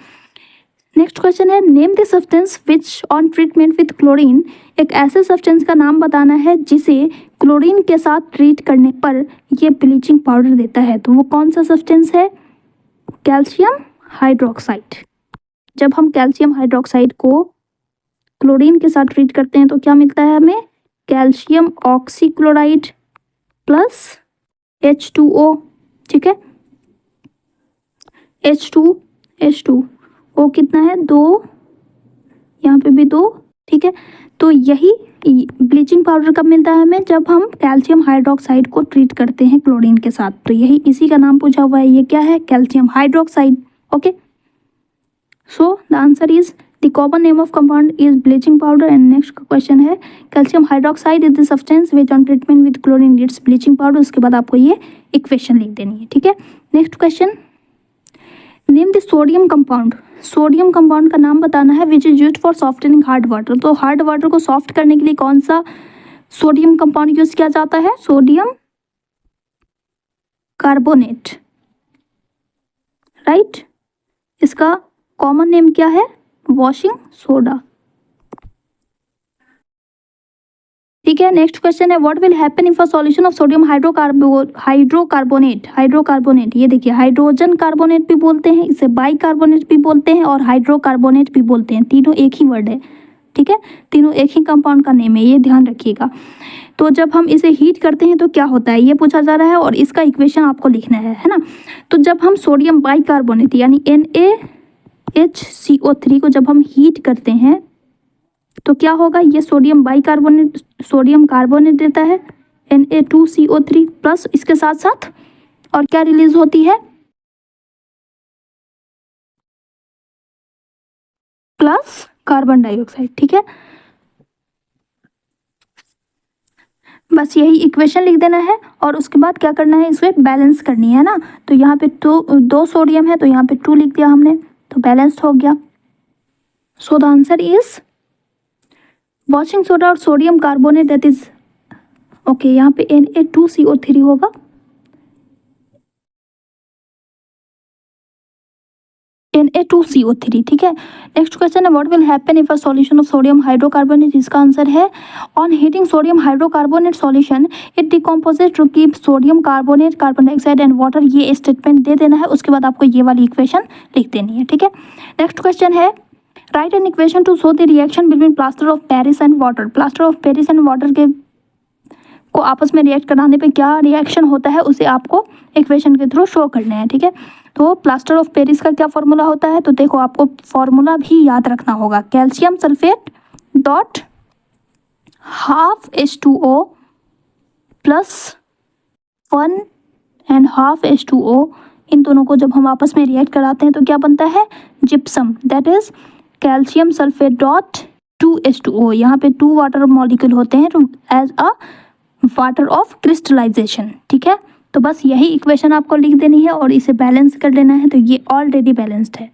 [SPEAKER 1] नेक्स्ट क्वेश्चन है, name the substance which on treatment with chlorine. एक ऐसे सब्सटेंस का नाम बताना है जिसे क्लोरीन के साथ ट्रीट करने पर ये ब्लीचिंग पाउडर देता है। तो वो कौन सा सब्सटेंस है, कैल्शियम हाइड्रोक्साइड। जब हम कैल्शियम हाइड्रोक्साइड को क्लोरीन के साथ ट्रीट करते हैं तो क्या मिलता है हमें, कैल्शियम ऑक्सीक्लोराइड प्लस H2O। ठीक है, H2O कितना है, 2, यहाँ पे भी 2। ठीक है, तो यही ब्लीचिंग पाउडर कब मिलता है हमें, जब हम कैल्शियम हाइड्रोक्साइड को ट्रीट करते हैं क्लोरीन के साथ। तो यही इसी का नाम पूछा हुआ है, ये क्या है, calcium hydroxide. Okay, so the answer is the common name of compound is bleaching powder. And next question है, calcium hydroxide is the substance which on treatment with chlorine leads bleaching powder. उसके बाद आपको ये equation लिख देनी है। ठीक है, next question, name the sodium compound. Sodium compound का नाम बताना है which is used for softening hard water. तो हार्ड वाटर को सॉफ्ट करने के लिए कौन सा सोडियम कंपाउंड यूज किया जाता है, सोडियम कार्बोनेट, राइट। इसका कॉमन नेम क्या है, वॉशिंग सोडा। ठीक है, नेक्स्ट क्वेश्चन है, what will happen if a solution of sodium hydrocarbonate. ये देखिए, हाइड्रोजन कार्बोनेट भी बोलते हैं इसे, बाइकार्बोनेट भी बोलते हैं और हाइड्रोकार्बोनेट भी बोलते हैं। तीनों एक ही वर्ड है। ठीक है, तीनों एक ही कंपाउंड का नेम है, ये ध्यान रखिएगा। तो जब हम इसे हीट करते हैं तो क्या होता है, ये पूछा जा रहा है और इसका इक्वेशन आपको लिखना है ना। तो जब हम सोडियम बाइकार्बोनेट यानी NaHCO3 को जब हम हीट करते हैं तो क्या होगा, ये सोडियम बाइकार्बोनेट सोडियम कार्बोनेट देता है Na2CO3 प्लस इसके साथ साथ और क्या रिलीज होती है, प्लस कार्बन डाइऑक्साइड। ठीक है, बस यही इक्वेशन लिख देना है और उसके बाद क्या करना है, इसमें बैलेंस करनी है ना। तो यहाँ पे 2 सोडियम है तो यहाँ पे 2 लिख दिया हमने, तो बैलेंस्ड हो गया। So the answer is washing soda और sodium carbonate, that is okay. यहाँ पे Na2CO3 होगा, Na2CO3। ठीक है, नेक्स्ट क्वेश्चन है, what will happen if a solution of sodium hydrocarbonate. इसका आंसर है, on heating sodium hydrocarbonate solution it decomposes to keep sodium carbonate, carbon dioxide and water. ये statement दे देना है, उसके बाद आपको ये वाली इक्वेशन लिख देनी है। ठीक है, नेक्स्ट क्वेश्चन है, right an equation two show the reaction between plaster of Paris and water. Plaster of Paris and water के को आपस में रिएक्ट कराने पे क्या रिएक्शन होता है उसे आपको इक्वेशन के थ्रू शो करना है। ठीक है, तो प्लास्टर ऑफ पेरिस का क्या फॉर्मूला होता है, तो देखो आपको फॉर्मूला भी याद रखना होगा, calcium sulphate dot half H2O plus 1.5 H2O। इन दोनों को जब हम आपस में रिएक्ट कराते हैं तो क्या बनता है, gypsum, that is calcium sulphate dot 2 H2O। यहाँ पे 2 वाटर मॉलिक्यूल होते हैं as a water of crystallization. ठीक है, तो बस यही इक्वेशन आपको लिख देनी है और इसे बैलेंस कर लेना है, तो ये ऑलरेडी बैलेंस्ड है।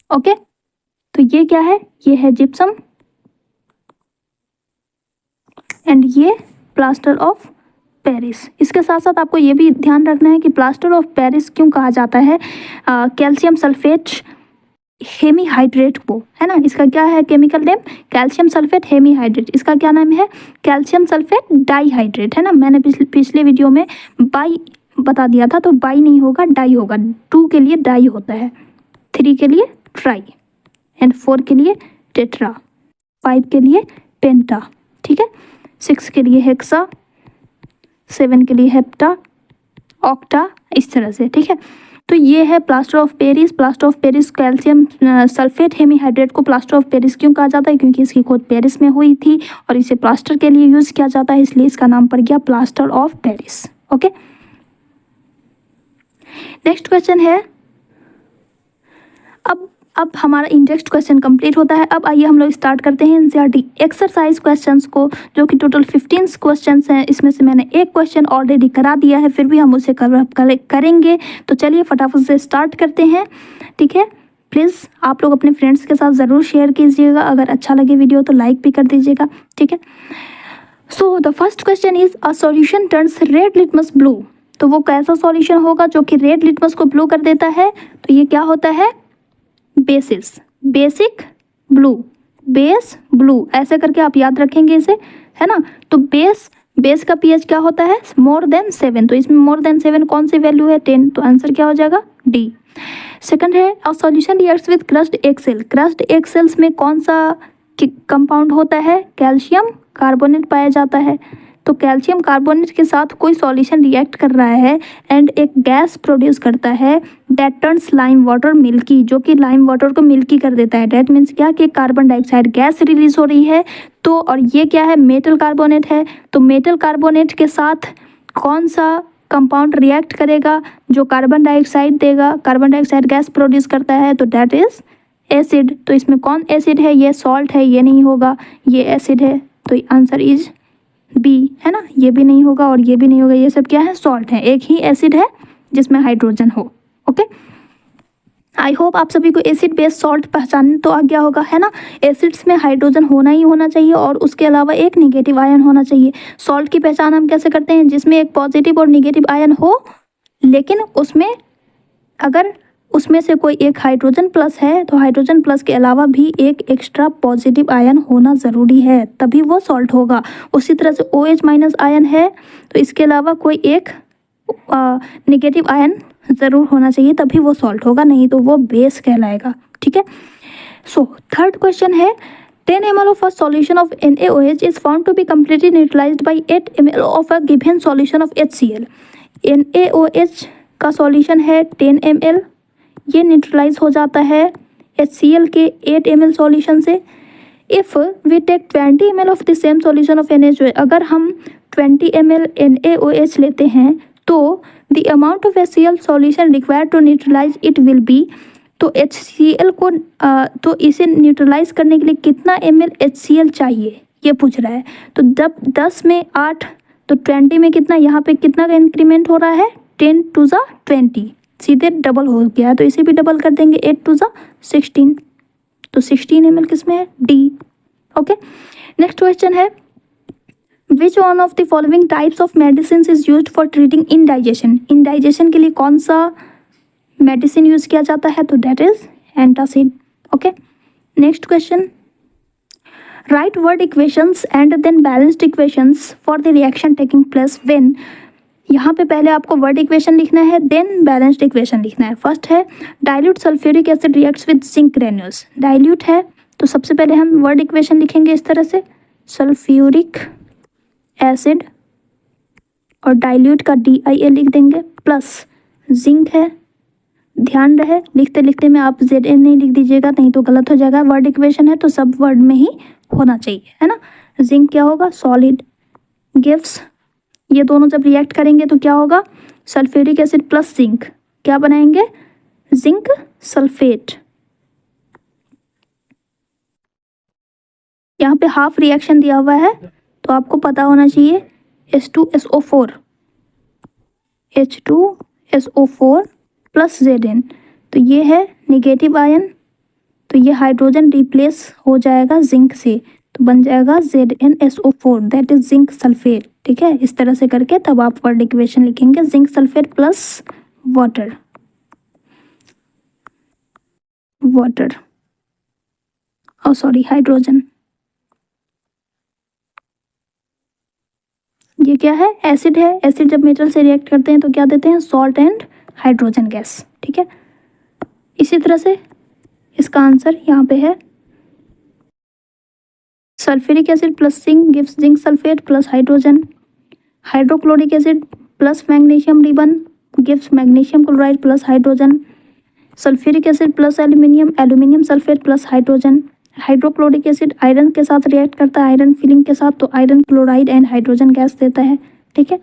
[SPEAKER 1] ओके, तो ये क्या है, ये है जिप्सम एंड ये प्लास्टर ऑफ पेरिस। इसके साथ साथ आपको ये भी ध्यान रखना है कि प्लास्टर ऑफ पेरिस क्यों कहा जाता है कैल्शियम सल्फेट हेमीहाइड्रेट को, है ना। इसका क्या है chemical name, calcium sulphate hemihydrate. इसका क्या नाम है, कैल्शियम सल्फेट डाईहाइड्रेट, है ना। मैंने पिछले वीडियो में बाई बता दिया था, तो बाई नहीं होगा डाई होगा। 2 के लिए डाई होता है, 3 के लिए ट्राई एंड 4 के लिए टेट्रा, 5 के लिए पेंटा, ठीक है। 6 के लिए हेक्सा, 7 के लिए हेप्टा, ऑक्टा, इस तरह से, ठीक है। तो ये है plaster of Paris. Plaster of Paris calcium sulphate hemihydrate को प्लास्टर ऑफ पेरिस क्यों कहा जाता है, क्योंकि इसकी खोज पेरिस में हुई थी और इसे प्लास्टर के लिए यूज किया जाता है, इसलिए इसका नाम पड़ गया plaster of Paris. Okay, next question है, अब हमारा इंडेक्स्ड क्वेश्चन कंप्लीट होता है। अब आइए हम लोग स्टार्ट करते हैं एनसीईआरटी एक्सरसाइज क्वेश्चंस को, जो कि टोटल 15 क्वेश्चंस हैं। इसमें से मैंने एक क्वेश्चन ऑलरेडी करा दिया है, फिर भी हम उसे करेंगे। तो चलिए फटाफट से स्टार्ट करते हैं, ठीक है। प्लीज़ आप लोग अपने फ्रेंड्स के साथ ज़रूर शेयर कीजिएगा, अगर अच्छा लगे वीडियो तो लाइक भी कर दीजिएगा, ठीक है। So the first question is a solution turns red litmus blue. तो वो कैसा सॉल्यूशन होगा जो कि रेड लिटमस को ब्लू कर देता है, तो ये क्या होता है, basis, basic blue, base blue, ऐसे करके आप याद रखेंगे इसे, है ना। तो बेस का पीएच क्या होता है, मोर देन 7, तो इसमें मोर देन 7 कौन सी वैल्यू है, 10, तो आंसर क्या हो जाएगा डी। सेकंड है a solution reacts with crushed egg shell. Crushed egg shells में कौन सा कंपाउंड होता है, कैल्शियम कार्बोनेट पाया जाता है। तो कैल्शियम कार्बोनेट के साथ कोई सॉल्यूशन रिएक्ट कर रहा है एंड एक गैस प्रोड्यूस करता है that turns lime water milky, जो कि लाइम वाटर को मिल्की कर देता है। दैट मीन्स क्या कि कार्बन डाइऑक्साइड गैस रिलीज हो रही है। तो और ये क्या है, मेटल कार्बोनेट है। तो मेटल कार्बोनेट के साथ कौन सा कंपाउंड रिएक्ट करेगा जो कार्बन डाइऑक्साइड देगा, कार्बन डाइऑक्साइड गैस प्रोड्यूस करता है, तो दैट इज एसिड। तो इसमें कौन एसिड है, ये सॉल्ट है, ये नहीं होगा, ये एसिड है। तो आंसर इज बी, है ना। ये भी नहीं होगा और ये भी नहीं होगा, ये सब क्या है, सॉल्ट है। एक ही एसिड है जिसमें हाइड्रोजन हो। ओके, आई होप आप सभी को एसिड बेस सॉल्ट पहचानने तो आ गया होगा, है ना। एसिड्स में हाइड्रोजन होना ही होना चाहिए और उसके अलावा एक नेगेटिव आयन होना चाहिए। सॉल्ट की पहचान हम कैसे करते हैं, जिसमें एक पॉजिटिव और नेगेटिव आयन हो, लेकिन उसमें अगर उसमें से कोई एक हाइड्रोजन प्लस है तो हाइड्रोजन प्लस के अलावा भी एक एक्स्ट्रा पॉजिटिव आयन होना ज़रूरी है, तभी वो सॉल्ट होगा। उसी तरह से OH माइनस आयन है तो इसके अलावा कोई एक नेगेटिव आयन ज़रूर होना चाहिए, तभी वो सॉल्ट होगा, नहीं तो वो बेस कहलाएगा, ठीक है। सो थर्ड क्वेश्चन है 10 ml of a solution of NaOH is found to be completely neutralized by 8 ml of a given solution of HCl। NaOH का सॉल्यूशन है 10 ml, ये न्यूट्रलाइज हो जाता है HCl के 8 ml सॉल्यूशन से। If we take 20 ml of the same solution of NaOH, अगर हम 20 ml NaOH लेते हैं तो the amount of HCl solution required to neutralize it will be, तो HCl को तो इसे न्यूट्रलाइज करने के लिए कितना ml HCl चाहिए ये पूछ रहा है। तो जब 10 में 8 तो 20 में कितना, यहाँ पे कितना का इंक्रीमेंट हो रहा है, 10 to the 20, सीधे डबल हो गया, तो इसे भी डबल कर देंगे 8 to the 16, तो 16 ml किस में है, डी। ओके, नेक्स्ट क्वेश्चन है which one of the following types of medicine is used for treating indigestion. Indigestion के लिए कौन सा मेडिसिन यूज किया जाता है, तो that is antacid. Okay, next question write word equations and then balanced equations for the reaction taking place when. यहाँ पे पहले आपको वर्ड इक्वेशन लिखना है, देन बैलेंस्ड इक्वेशन लिखना है। फर्स्ट है dilute sulphuric acid reacts with zinc granules. Dilute है तो सबसे पहले हम वर्ड इक्वेशन लिखेंगे इस तरह से, सल्फ्यूरिक एसिड और डाइल्यूट का DIL लिख देंगे, प्लस जिंक है। ध्यान रहे लिखते लिखते में आप ZN नहीं लिख दीजिएगा, नहीं तो गलत हो जाएगा। वर्ड इक्वेशन है तो सब वर्ड में ही होना चाहिए, है ना। जिंक क्या होगा, सॉलिड गिव्स, ये दोनों जब रिएक्ट करेंगे तो क्या होगा, सल्फ्यूरिक एसिड प्लस जिंक, क्या बनाएंगे, जिंक सल्फेट। यहाँ पे हाफ रिएक्शन दिया हुआ है तो आपको पता होना चाहिए H2SO4 H2SO4 प्लस ZN, तो ये है नेगेटिव आयन, तो ये हाइड्रोजन रिप्लेस हो जाएगा जिंक से, तो बन जाएगा ZnSO4 that is zinc sulphate, ठीक है, इस तरह से करके तब आप वर्ड इक्वेशन लिखेंगे, zinc sulphate plus water, sorry hydrogen. ये क्या है, एसिड है, एसिड जब मेटल से रिएक्ट करते हैं तो क्या देते हैं, सॉल्ट एंड हाइड्रोजन गैस, ठीक है। इसी तरह से इसका आंसर यहाँ पे है, sulphuric acid plus zinc gives zinc sulphate plus hydrogen, hydrochloric acid plus magnesium ribbon gives magnesium chloride plus hydrogen, sulphuric acid plus aluminium sulphate plus hydrogen, hydrochloric acid iron के साथ रिएक्ट करता है, iron filling के साथ, तो iron chloride and hydrogen gas देता है, ठीक है।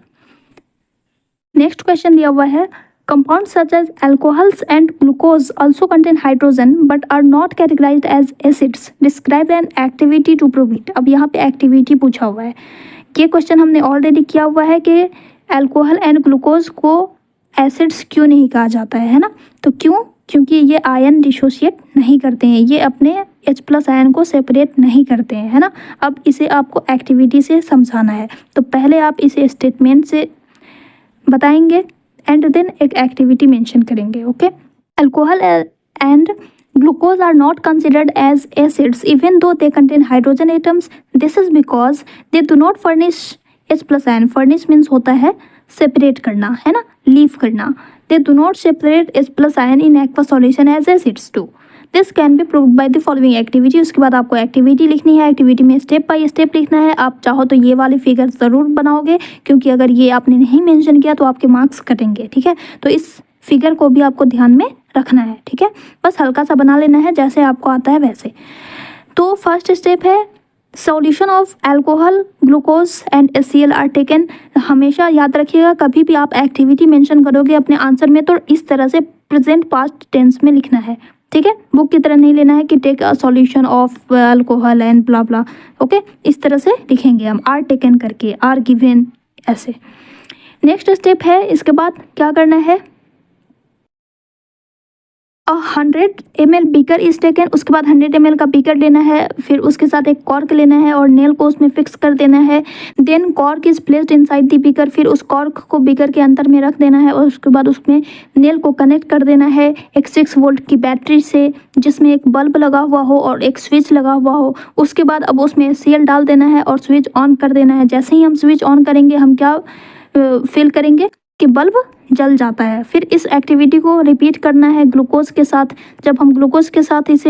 [SPEAKER 1] नेक्स्ट क्वेश्चन दिया हुआ है, compound such as alcohols and glucose also contain hydrogen but are not categorized as acids, describe an activity to prove it. अब यहाँ पे एक्टिविटी पूछा हुआ है, ये क्वेश्चन हमने ऑलरेडी किया हुआ है कि अल्कोहल एंड ग्लूकोज को एसिड्स क्यों नहीं कहा जाता है ना, तो क्यों, क्योंकि ये आयन डिसोशिएट नहीं करते हैं, ये अपने H+ आयन को सेपरेट नहीं करते हैं, है ना। अब इसे आपको एक्टिविटी से समझाना है, तो पहले आप इसे स्टेटमेंट से बताएंगे एंड देन एक एक्टिविटी मेंशन करेंगे, okay. Alcohol and glucose are not considered as acids even though they contain hydrogen atoms. This is because they do not furnish H+ ion. Furnish means होता है separate करना, है ना, leave करना. They do not separate H+ ion in aqueous solution as acids do. This can be proved by the following activity. उसके बाद आपको activity लिखनी है, एक्टिविटी में स्टेप बाय स्टेप लिखना है। आप चाहो तो ये वाली फिगर ज़रूर बनाओगे, क्योंकि अगर ये आपने नहीं मेंशन किया तो आपके मार्क्स कटेंगे, ठीक है। तो इस फिगर को भी आपको ध्यान में रखना है, ठीक है। बस हल्का सा बना लेना है, जैसे आपको आता है वैसे। तो फर्स्ट स्टेप है solution of alcohol glucose and HCl are taken. हमेशा याद रखिएगा, कभी भी आप एक्टिविटी मेंशन करोगे अपने आंसर में तो इस तरह से प्रेजेंट पास्ट टेंस में लिखना है, ठीक है। बुक की तरह नहीं लेना है कि take a solution of alcohol and blah blah, okay. इस तरह से लिखेंगे हम, आर टेकन करके, आर गिवन, ऐसे। नेक्स्ट स्टेप है, इसके बाद क्या करना है, 100 ml बीकर इज टेकन। उसके बाद 100 ml का बीकर लेना है, फिर उसके साथ एक कॉर्क लेना है और नेल को उसमें फिक्स कर देना है। Then cork is placed inside the beaker, फिर उस कॉर्क को बीकर के अंदर में रख देना है और उसके बाद उसमें नेल को कनेक्ट कर देना है एक 6 वोल्ट की बैटरी से, जिसमें एक बल्ब लगा हुआ हो और एक स्विच लगा हुआ हो। उसके बाद अब उसमें HCl डाल देना है और स्विच ऑन कर देना है। जैसे ही हम स्विच ऑन करेंगे, हम क्या फील करेंगे कि बल्ब जल जाता है। फिर इस एक्टिविटी को रिपीट करना है ग्लूकोज के साथ। जब हम ग्लूकोज के साथ इस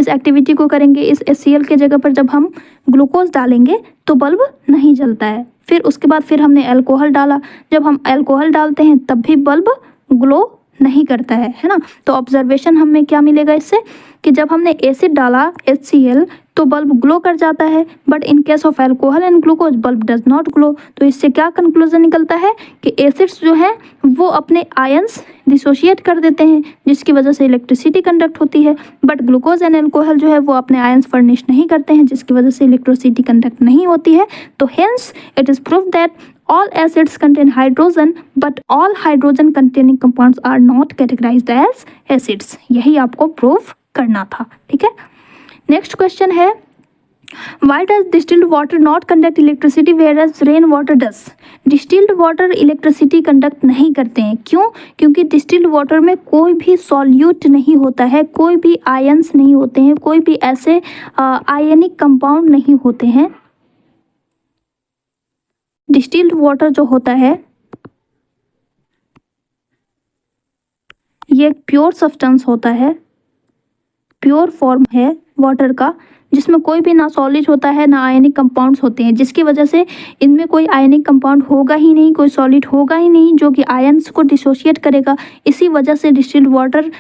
[SPEAKER 1] एक्टिविटी को करेंगे, इस HCl के जगह पर जब हम ग्लूकोज डालेंगे तो बल्ब नहीं जलता है। फिर उसके बाद फिर हमने अल्कोहल डाला, जब हम अल्कोहल डालते हैं तब भी बल्ब ग्लो नहीं करता है ना। तो ऑब्जर्वेशन हमें क्या मिलेगा इससे, कि जब हमने एसिड डाला HCl तो बल्ब ग्लो कर जाता है, but in case of alcohol and glucose bulb does not glow. तो इससे क्या कंक्लूजन निकलता है कि एसिड्स जो हैं वो अपने आयंस डिसोशिएट कर देते हैं, जिसकी वजह से इलेक्ट्रिसिटी कंडक्ट होती है, बट ग्लूकोज एंड अल्कोहल जो है वो अपने आयंस फर्निश नहीं करते हैं, जिसकी वजह से इलेक्ट्रिसिटी कंडक्ट नहीं होती है। तो hence it is prove that all acids contain hydrogen but all hydrogen containing compounds are not categorized as acids। यही आपको प्रूव करना था, ठीक है। नेक्स्ट क्वेश्चन है, why does distilled water not conduct electricity whereas rain water does? Distilled water electricity conduct नहीं करते हैं, क्यों? क्योंकि डिस्टिल्ड वाटर में कोई भी सॉल्यूट नहीं होता है, कोई भी आयंस नहीं होते हैं, कोई भी ऐसे आयनिक कंपाउंड नहीं होते हैं। डिस्टिल्ड वाटर जो होता है ये एक प्योर सब्सटेंस होता है, प्योर फॉर्म है वाटर का, जिसमें कोई भी ना सॉलिड होता है ना आयनिक कंपाउंड्स होते हैं, जिसकी वजह से इनमें कोई आयनिक कंपाउंड होगा ही नहीं, कोई सॉलिड होगा ही नहीं जो कि आयंस को डिसोशिएट करेगा। इसी वजह से डिस्टिल्ड वाटर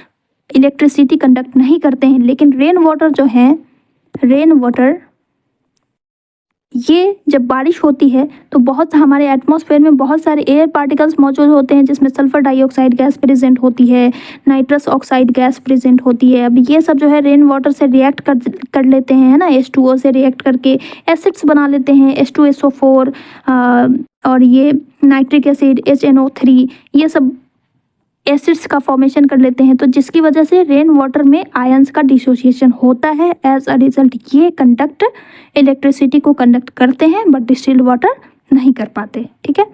[SPEAKER 1] इलेक्ट्रिसिटी कंडक्ट नहीं करते हैं। लेकिन रेन वाटर जो है, रेन वाटर ये जब बारिश होती है तो बहुत हमारे एटमॉस्फेयर में बहुत सारे एयर पार्टिकल्स मौजूद होते हैं, जिसमें सल्फर डाइऑक्साइड गैस प्रेजेंट होती है, नाइट्रस ऑक्साइड गैस प्रेजेंट होती है। अब ये सब जो है रेन वाटर से रिएक्ट कर लेते हैं, है ना, H2O से रिएक्ट करके एसिड्स बना लेते हैं, H2SO4 और ये नाइट्रिक एसिड HNO3, ये सब एसिड्स का फॉर्मेशन कर लेते हैं। तो जिसकी वजह से रेन वाटर में आयंस का डिसोसिएशन होता है। एज अ रिजल्ट ये कंडक्ट इलेक्ट्रिसिटी को कंडक्ट करते हैं, बट डिस्टिल्ड वाटर नहीं कर पाते, ठीक है,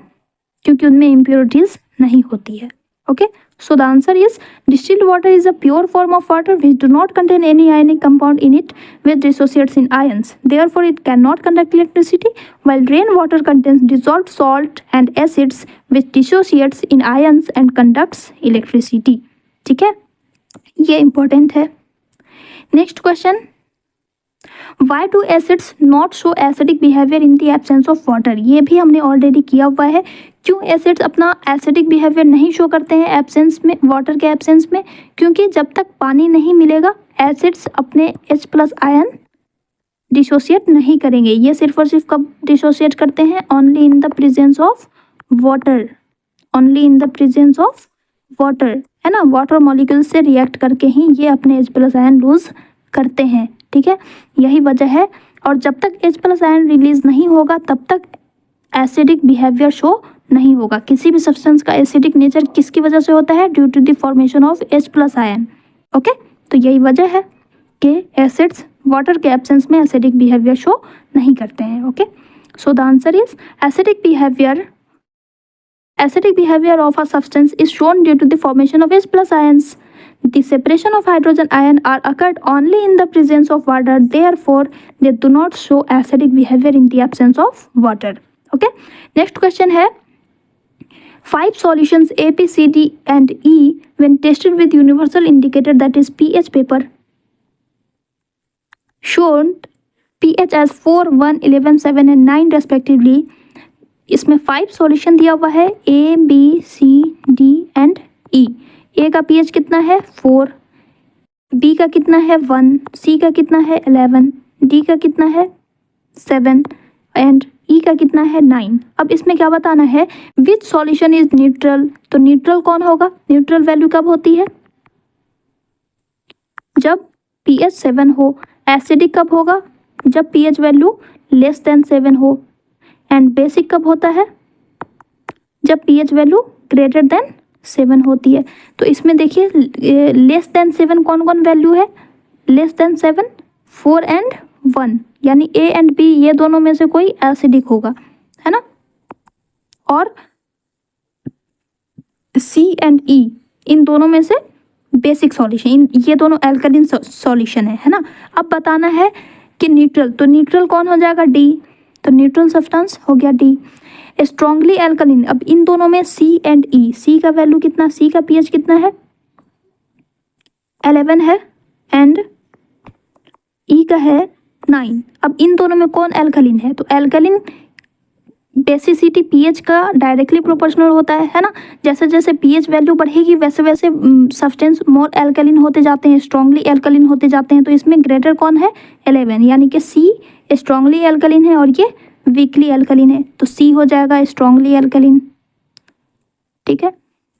[SPEAKER 1] क्योंकि उनमें इम्प्योरिटीज नहीं होती है। Okay, so the answer is distilled water is a pure form of water which do not contain any ionic compound in it which dissociates in ions, therefore it cannot conduct electricity, while rainwater contains dissolved salt and acids which dissociates in ions and conducts electricity। ठीक है, ये important है। Next question, Why do acids not show acidic behavior in the absence of water? ये भी हमने already किया हुआ है। क्यों एसिड्स अपना एसिडिक बिहेवियर नहीं शो करते हैं एब्सेंस में, वाटर के एब्सेंस में? क्योंकि जब तक पानी नहीं मिलेगा एसिड्स अपने H प्लस आयन डिसोसिएट नहीं करेंगे। ये सिर्फ और सिर्फ कब डिसोसिएट करते हैं? Only in the presence of water, only in the presence of water, है ना। वाटर मॉलिक्यूल से रिएक्ट करके ही ये अपने H प्लस आयन लूज करते हैं, ठीक है, यही वजह है। और जब तक H प्लस आयन रिलीज नहीं होगा तब तक एसिडिक बिहेवियर शो नहीं होगा। किसी भी सब्सटेंस का एसिडिक नेचर किसकी वजह से होता है? Due to the formation of H plus ion. Okay, तो यही वजह है कि एसिड्स वाटर के एब्सेंस में एसिडिक बिहेवियर शो नहीं करते हैं। Okay, so the answer is acidic behaviour of a substance is shown due to the formation of H plus ions. The separation of hydrogen ion are occurred only in the presence of water, therefore they do not show acidic behavior in the absence of water. Okay, next question है, 5 solutions A, B, C, D and E when tested with universal indicator that is pH paper shown pH as 4, 1, 11, 7 and 9 respectively। इसमें 5 solution दिया हुआ है A, B, C, D and E। ए का pH कितना है? 4, B का कितना है? 1, सी का कितना है? 11, डी का कितना है? 7 एंड ई का कितना है? 9। अब इसमें क्या बताना है? Which solution is neutral. तो न्यूट्रल कौन होगा? न्यूट्रल वैल्यू कब होती है? जब पीएच 7 हो। एसिडिक कब होगा? जब पीएच वैल्यू लेस देन 7 हो। एंड बेसिक कब होता है? जब पीएच वैल्यू ग्रेटर देन 7 होती है। तो इसमें देखिए लेस देन 7 कौन कौन वैल्यू है? लेस देन 7 4 एंड 1, यानी ए एंड बी ये दोनों में से कोई एसिडिक होगा, है ना। और सी एंड ई इन दोनों में से बेसिक सॉल्यूशन, ये दोनों एल्कलिन सॉल्यूशन है ना। अब बताना है कि न्यूट्रल, तो न्यूट्रल कौन हो जाएगा? डी। तो न्यूट्रल सब्सटेंस हो गया डी। स्ट्रॉन्गली एल्कलिन, अब इन दोनों में सी एंड ई, सी का वैल्यू कितना? सी का पीएच कितना है? 11 है एंड ई का है 9। अब इन दोनों में कौन एल्कलिन है? तो एल्कलिन बेसिसिटी पीएच का डायरेक्टली प्रोपोर्शनल होता है ना। जैसे जैसे पीएच वैल्यू बढ़ेगी वैसे वैसे सब्सटेंस मोर एल्कलिन होते जाते हैं, स्ट्रॉन्गली एल्कलिन होते जाते हैं। तो इसमें ग्रेटर कौन है? 11, यानी कि सी स्ट्रॉन्गली एल्कलिन है और ये वीकली एल्कलिन है। तो सी हो जाएगा स्ट्रॉन्गली एल्कलिन, ठीक है।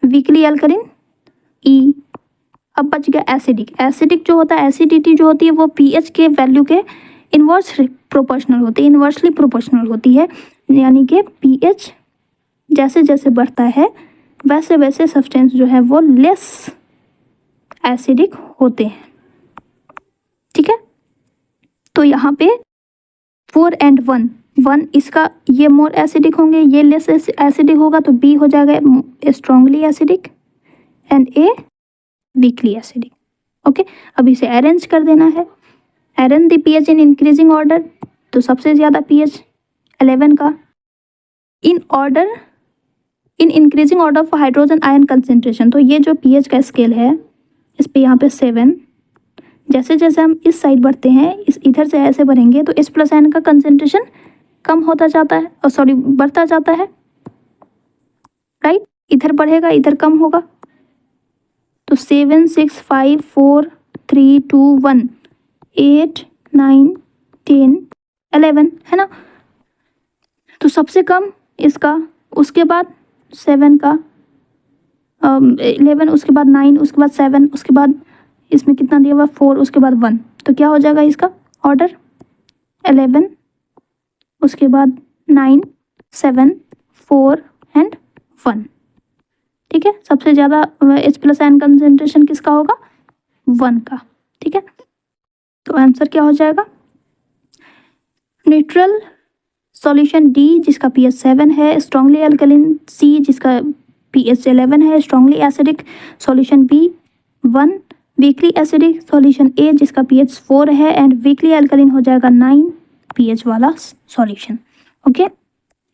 [SPEAKER 1] वीकली एल्कलिन ई। अब बच गया एसिडिक। एसिडिक जो होता है, एसिडिटी जो होती है वो पीएच के वैल्यू के इनवर्स प्रोपोर्शनल होती है, इनवर्सली प्रोपोर्शनल होती है। यानी कि पीएच जैसे जैसे बढ़ता है वैसे वैसे सब्सटेंस जो है वो लेस एसिडिक होते हैं, ठीक है। तो यहाँ पे 4 एंड 1 इसका ये मोर एसिडिक होंगे, ये लेस एसिडिक होगा, तो बी हो जाएगा strongly acidic and A weakly acidic. Okay, अब इसे अरेंज कर देना है। Arrange the pH in increasing order, तो सबसे ज़्यादा पीएच 11 का। In order, in increasing order for hydrogen ion concentration, तो ये जो पीएच का स्केल है इस पे यहाँ पे 7, जैसे जैसे हम इस साइड बढ़ते हैं, इस इधर से ऐसे बढ़ेंगे तो H प्लस आयन का कंसेंट्रेशन कम होता जाता है, और सॉरी बढ़ता जाता है, राइट। इधर बढ़ेगा इधर कम होगा। तो 7 6 5 4 3 2 1 8 9 10 11 है ना। तो सबसे कम इसका, उसके बाद 7 का 11, उसके बाद 9, उसके बाद 7, उसके बाद इसमें कितना दिया हुआ 4, उसके बाद 1। तो क्या हो जाएगा इसका ऑर्डर? 11, उसके बाद 9 7 4 एंड 1, ठीक है। सबसे ज़्यादा H प्लस आयन कंसेंट्रेशन किसका होगा? 1 का, ठीक है। तो आंसर क्या हो जाएगा? न्यूट्रल सॉल्यूशन डी जिसका pH 7 है, स्ट्रांगली अल्कलिन। सी जिसका pH 11 है, strongly acidic. Solution B 1 weakly acidic. Solution A जिसका pH 4 है एंड वीकली अल्कलिन हो जाएगा 9 pH वाला सॉल्यूशन। ओके,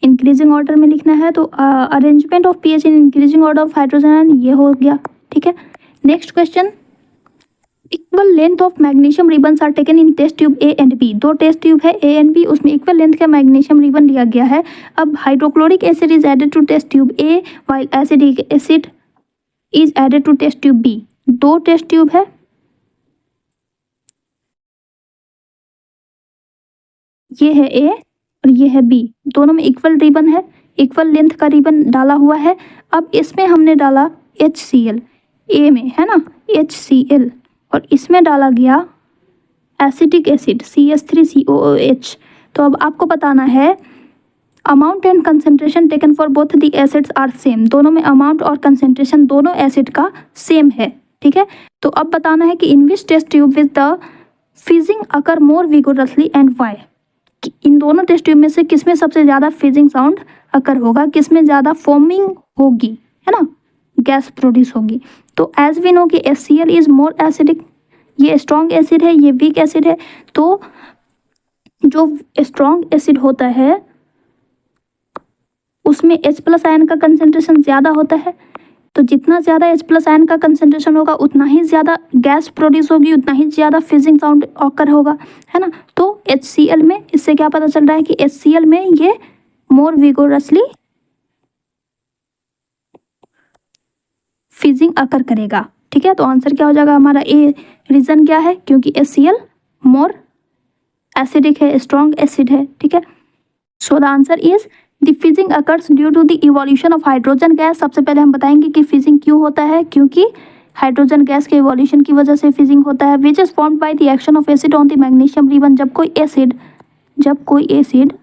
[SPEAKER 1] इंक्रीजिंग ऑर्डर में लिखना है तो arrangement of pH in increasing order of hydrogen ion ये हो गया। ठीक है, next question, equal length of magnesium ribbons are taken in test tube A and B. दो टेस्ट ट्यूब है ए एंड बी, उसमें इक्वल लेंथ का magnesium ribbon लिया गया है। अब hydrochloric acid is added to test tube A while acidic acid is added to test tube B. दो test tube है, ये है ए और ये है बी, दोनों में इक्वल रिबन है, इक्वल लेंथ का रिबन डाला हुआ है। अब इसमें हमने डाला HCl, ए में है ना HCl, और इसमें डाला गया एसिटिक एसिड CH3COOH। तो अब आपको बताना है amount and concentration taken for both the acids are same. दोनों में अमाउंट और कंसेंट्रेशन दोनों एसिड का सेम है। ठीक है, तो अब बताना है कि in which test tube with the fizzing occur more vigorously and why. इन दोनों टेस्ट ट्यूब में से किसमें सबसे ज़्यादा फिजिंग साउंड अकर होगा, किसमें ज़्यादा फॉर्मिंग होगी, है ना, गैस प्रोड्यूस होगी। तो एज वी नो कि HCl इज मोर एसिडिक, ये स्ट्रॉन्ग एसिड है, ये वीक एसिड है। तो जो स्ट्रॉन्ग एसिड होता है उसमें H+ आयन का कंसेंट्रेशन ज़्यादा होता है। तो जितना ज़्यादा H+ आयन का कंसेंट्रेशन होगा उतना ही ज़्यादा गैस प्रोड्यूस होगी, उतना ही ज़्यादा फिजिंग साउंड ऑकर होगा, है ना। तो HCl में इससे क्या पता चल रहा है कि HCl में ये मोर विगोरसली फिजिंग अकर करेगा। ठीक है, तो आंसर क्या हो जाएगा हमारा ए। रीज़न क्या है, क्योंकि HCl मोर एसिडिक है, स्ट्रॉन्ग एसिड है। ठीक है, so the answer is the fizzing occurs due to the evolution of hydrogen gas. सबसे पहले हम बताएंगे कि फिजिंग क्यों होता है, क्योंकि हाइड्रोजन गैस के इवोल्यूशन की वजह से फिजिंग होता है। Which is formed by the action of acid on the magnesium ribbon. जब कोई एसिड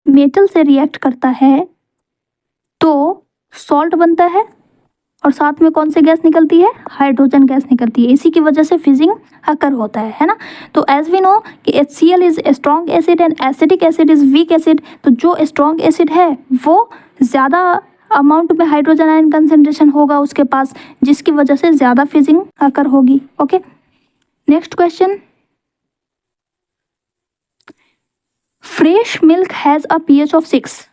[SPEAKER 1] मेटल से रिएक्ट करता है तो सॉल्ट बनता है और साथ में कौन सी गैस निकलती है, हाइड्रोजन गैस निकलती है। इसी की वजह से फिजिंग अकर होता है ना। तो एज वी नो कि HCl is strong acid and acidic acid is weak acid. तो जो स्ट्रॉन्ग एसिड है वो ज़्यादा अमाउंट में हाइड्रोजन आयन कंसेंट्रेशन होगा उसके पास, जिसकी वजह से ज़्यादा फिजिंग अकर होगी। Okay, next question, fresh milk has a pH of 6।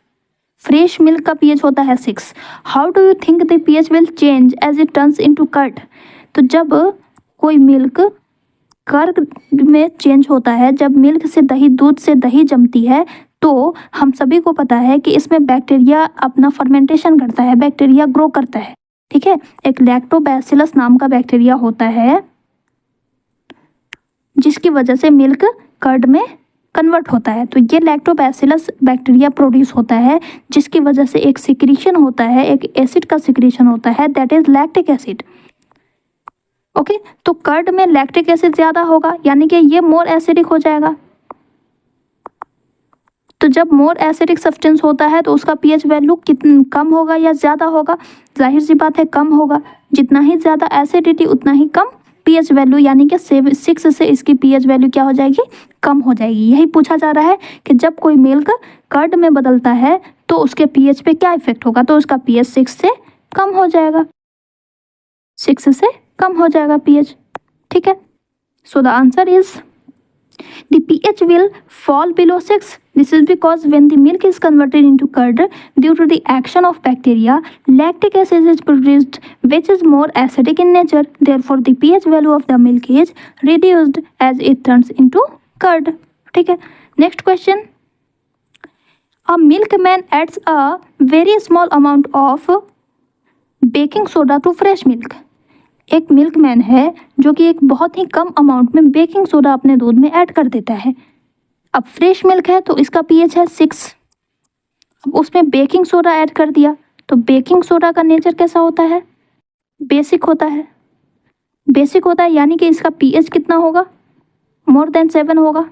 [SPEAKER 1] Fresh milk का pH होता है 6। How do you think the pH will change as it turns into curd. तो जब कोई मिल्क कर्ड में चेंज होता है, जब मिल्क से दही, दूध से दही जमती है, तो हम सभी को पता है कि इसमें बैक्टीरिया अपना फर्मेंटेशन करता है, बैक्टीरिया ग्रो करता है। ठीक है, एक लैक्टोबैसिलस नाम का बैक्टीरिया होता है जिसकी वजह से मिल्क कर्ड में कन्वर्ट होता है। तो ये लैक्टोबैसिलस बैक्टीरिया प्रोड्यूस होता है जिसकी वजह से एक सिक्रीशन होता है, एक एसिड का सिक्रीशन होता है, that is lactic acid. Okay, तो कर्ड में लैक्टिक एसिड ज़्यादा होगा, यानी कि ये मोर एसिडिक हो जाएगा। तो जब मोर एसिडिक सब्सटेंस होता है तो उसका pH वैल्यू कितना कम होगा या ज़्यादा होगा, जाहिर सी बात है कम होगा। जितना ही ज़्यादा एसिडिटी उतना ही कम pH वैल्यू, यानी कि 6 से इसकी pH वैल्यू क्या हो जाएगी, कम हो जाएगी। यही पूछा जा रहा है कि जब कोई मिल्क कर्ड में बदलता है तो उसके pH पे क्या इफेक्ट होगा, तो उसका pH 6 से कम हो जाएगा, 6 से कम हो जाएगा pH। ठीक है, so the answer is the pH will fall below 6. This is because when the milk is converted into curd due to the action of bacteria, lactic acid is produced which is more acidic in nature. Therefore, the pH value of the milk is reduced as it turns into curd. ठीक है, next question. A milkman adds a very small amount of baking soda to fresh milk. एक milkman है जो कि एक बहुत ही कम amount में baking soda अपने दूध में ऐड कर देता है। अब फ्रेश मिल्क है तो इसका pH है 6। अब उसमें बेकिंग सोडा ऐड कर दिया, तो बेकिंग सोडा का नेचर कैसा होता है, बेसिक होता है। बेसिक होता है यानी कि इसका pH कितना होगा, मोर देन 7 होगा,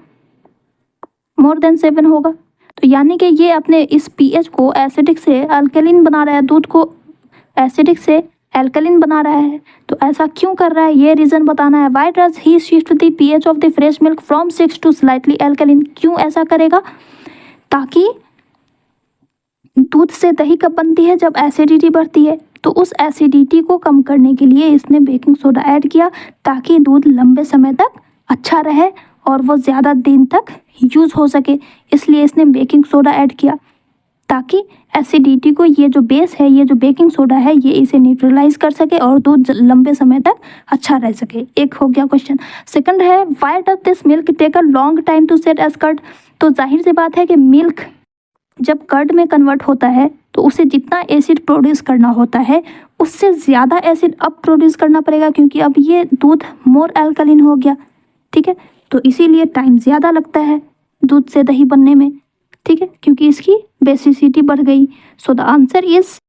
[SPEAKER 1] मोर देन 7 होगा। तो यानी कि ये अपने इस pH को एसिडिक से अल्कलिन बना रहा है, दूध को एसिडिक से एल्कलिन बना रहा है। तो ऐसा क्यों कर रहा है ये रीज़न बताना है। Why does he shift the pH of the fresh milk from 6 to slightly alkaline, क्यों ऐसा करेगा, ताकि दूध से दही कब बनती है, जब एसिडिटी बढ़ती है, तो उस एसिडिटी को कम करने के लिए इसने बेकिंग सोडा ऐड किया ताकि दूध लंबे समय तक अच्छा रहे और वो ज़्यादा दिन तक यूज़ हो सके। इसलिए इसने बेकिंग सोडा ऐड किया ताकि एसिडिटी को ये जो बेस है, ये जो बेकिंग सोडा है, ये इसे न्यूट्रलाइज कर सके और दूध लंबे समय तक अच्छा रह सके। एक हो गया क्वेश्चन। सेकंड है why does this milk take a long time to set as curd. तो जाहिर सी बात है कि मिल्क जब कर्ड में कन्वर्ट होता है तो उसे जितना एसिड प्रोड्यूस करना होता है उससे ज़्यादा एसिड अब प्रोड्यूस करना पड़ेगा, क्योंकि अब ये दूध मोर एल्कलिन हो गया। ठीक है, तो इसीलिए टाइम ज़्यादा लगता है दूध से दही बनने में। ठीक है, क्योंकि इसकी बेसिसिटी बढ़ गई। So the answer is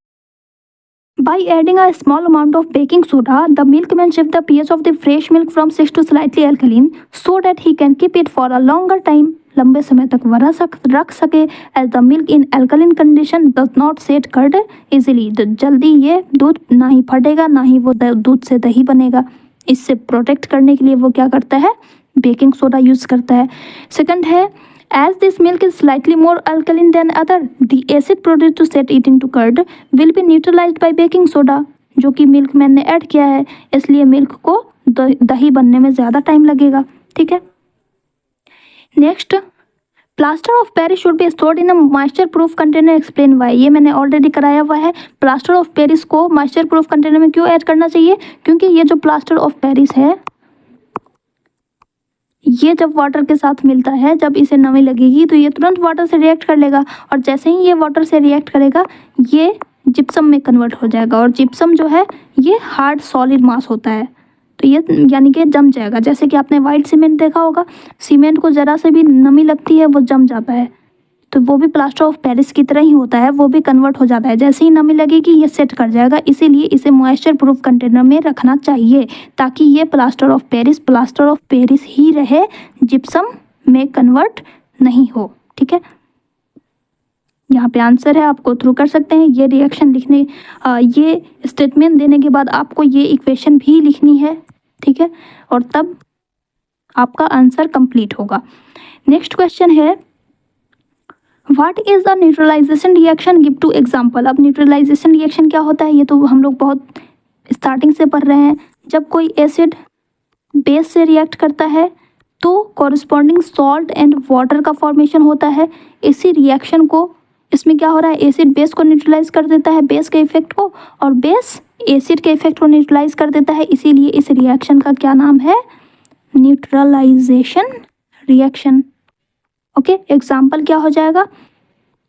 [SPEAKER 1] by adding a small amount of baking soda the milkman shift the pH of the fresh milk from 6 to slightly alkaline so that he can keep it for a longer time, लंबे समय तक वह रख सके। As the milk in alkaline condition does not set curd easily, जल्दी ये दूध ना ही फटेगा ना ही वो दूध से दही बनेगा। इससे प्रोटेक्ट करने के लिए वो क्या करता है, बेकिंग सोडा यूज़ करता है। सेकंड है as this milk is slightly more alkaline than other, the acid produced to set it into curd will be neutralized by baking soda, जो कि मिल्कमैन ने ऐड किया है, इसलिए मिल्क को दही बनने में ज़्यादा टाइम लगेगा। ठीक है, next plaster of Paris should be stored in a moisture proof container, explain why. ये मैंने ऑलरेडी कराया हुआ है। प्लास्टर ऑफ पेरिस को मॉइस्चर प्रूफ कंटेनर में क्यों ऐड करना चाहिए, क्योंकि ये जो प्लास्टर ऑफ पेरिस है ये जब वाटर के साथ मिलता है, जब इसे नमी लगेगी तो ये तुरंत वाटर से रिएक्ट कर लेगा, और जैसे ही ये वाटर से रिएक्ट करेगा ये जिप्सम में कन्वर्ट हो जाएगा, और जिप्सम जो है ये हार्ड सॉलिड मास होता है, तो ये यानी कि जम जाएगा। जैसे कि आपने वाइट सीमेंट देखा होगा, सीमेंट को ज़रा से भी नमी लगती है वो जम जाता है, तो वो भी प्लास्टर ऑफ पेरिस की तरह ही होता है, वो भी कन्वर्ट हो जाता है। जैसे ही नमी लगेगी ये सेट कर जाएगा, इसीलिए इसे मॉइस्चर प्रूफ कंटेनर में रखना चाहिए ताकि ये प्लास्टर ऑफ पेरिस ही रहे, जिप्सम में कन्वर्ट नहीं हो। ठीक है, यहाँ पे आंसर है, आपको थ्रू कर सकते हैं। ये रिएक्शन लिखने ये स्टेटमेंट देने के बाद आपको ये इक्वेशन भी लिखनी है। ठीक है, और तब आपका आंसर कंप्लीट होगा। नेक्स्ट क्वेश्चन है what is the neutralization reaction, give two example. अब न्यूट्रलाइजेशन रिएक्शन क्या होता है ये तो हम लोग बहुत स्टार्टिंग से पढ़ रहे हैं। जब कोई एसिड बेस से रिएक्ट करता है तो कॉरस्पॉन्डिंग सॉल्ट एंड वाटर का फॉर्मेशन होता है। इसी रिएक्शन को इसमें क्या हो रहा है, एसिड बेस को न्यूट्रलाइज कर देता है, बेस के इफेक्ट को, और बेस एसिड के इफेक्ट को न्यूट्रलाइज कर देता है। इसीलिए इस रिएक्शन का क्या नाम है, न्यूट्रलाइजेशन रिएक्शन। ओके, एग्जाम्पल क्या हो जाएगा,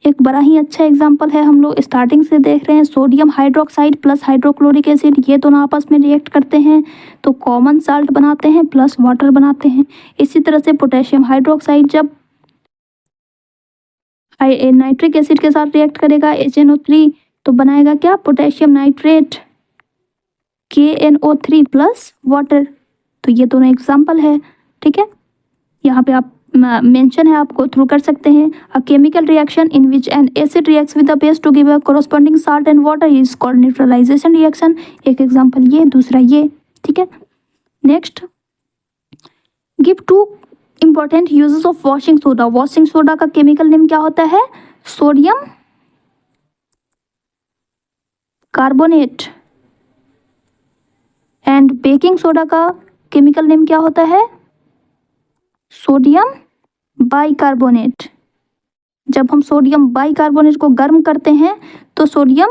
[SPEAKER 1] एक बड़ा ही अच्छा एग्जाम्पल है, हम लोग स्टार्टिंग से देख रहे हैं। Sodium hydroxide plus hydrochloric acid, ये दोनों आपस में रिएक्ट करते हैं तो कॉमन साल्ट बनाते हैं प्लस वाटर बनाते हैं। इसी तरह से पोटेशियम हाइड्रोक्साइड जब नाइट्रिक एसिड के साथ रिएक्ट करेगा HNO3 तो बनाएगा क्या, potassium nitrate KNO3 plus water. तो ये दोनों एग्जाम्पल है। ठीक है, यहाँ पे आप मेंशन है, आपको थ्रू कर सकते हैं। A chemical reaction in which an acid reacts with the base to give a corresponding salt and water is called neutralization reaction. एक एग्जांपल ये, दूसरा ये। ठीक है, next give two important uses of washing soda. Washing soda का chemical name क्या होता है, sodium carbonate. And baking soda का केमिकल नेम क्या होता है, सोडियम बाइकार्बोनेट। जब हम सोडियम बाइकार्बोनेट को गर्म करते हैं तो सोडियम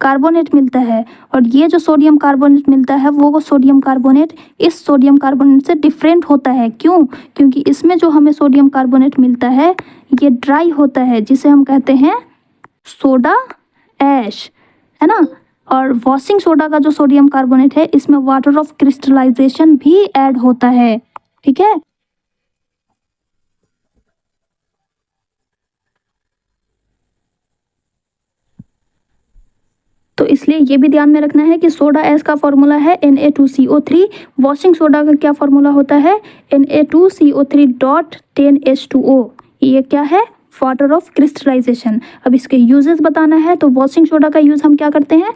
[SPEAKER 1] कार्बोनेट मिलता है, और ये जो सोडियम कार्बोनेट मिलता है वो सोडियम कार्बोनेट इस सोडियम कार्बोनेट से डिफरेंट होता है। क्यों, क्योंकि इसमें जो हमें सोडियम कार्बोनेट मिलता है ये ड्राई होता है, जिसे हम कहते हैं सोडा ऐश, है ना। और वॉशिंग सोडा का जो सोडियम कार्बोनेट है इसमें वाटर ऑफ क्रिस्टलाइजेशन भी ऐड होता है। ठीक है, तो इसलिए ये भी ध्यान में रखना है कि सोडा ऐश का फॉर्मूला है Na2CO3। वॉशिंग सोडा का क्या फॉर्मूला होता है, Na2CO3.10H2O। ये क्या है, वाटर ऑफ क्रिस्टलाइजेशन। अब इसके यूजेस बताना है, तो वॉशिंग सोडा का यूज़ हम क्या करते हैं,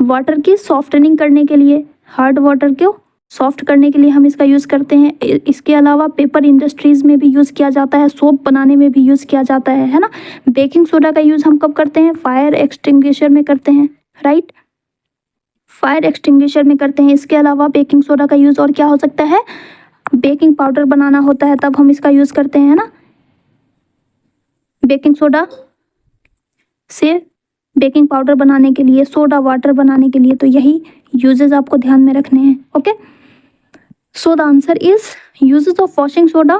[SPEAKER 1] वाटर की सॉफ्टनिंग करने के लिए, हार्ड वाटर को सॉफ्ट करने के लिए हम इसका यूज़ करते हैं। इसके अलावा पेपर इंडस्ट्रीज़ में भी यूज़ किया जाता है, सोप बनाने में भी यूज़ किया जाता है ना। बेकिंग सोडा का यूज़ हम कब करते हैं? फायर एक्सटिंग्विशर में करते हैं, राइट, फायर एक्सटिंग्विशर में करते हैं। इसके अलावा बेकिंग सोडा का यूज़ और क्या हो सकता है? बेकिंग पाउडर बनाना होता है तब हम इसका यूज़ करते हैं ना। बेकिंग सोडा से बेकिंग पाउडर बनाने के लिए, सोडा वाटर बनाने के लिए, तो यही यूजेस आपको ध्यान में रखने हैं। Okay, so the answer is uses of washing soda,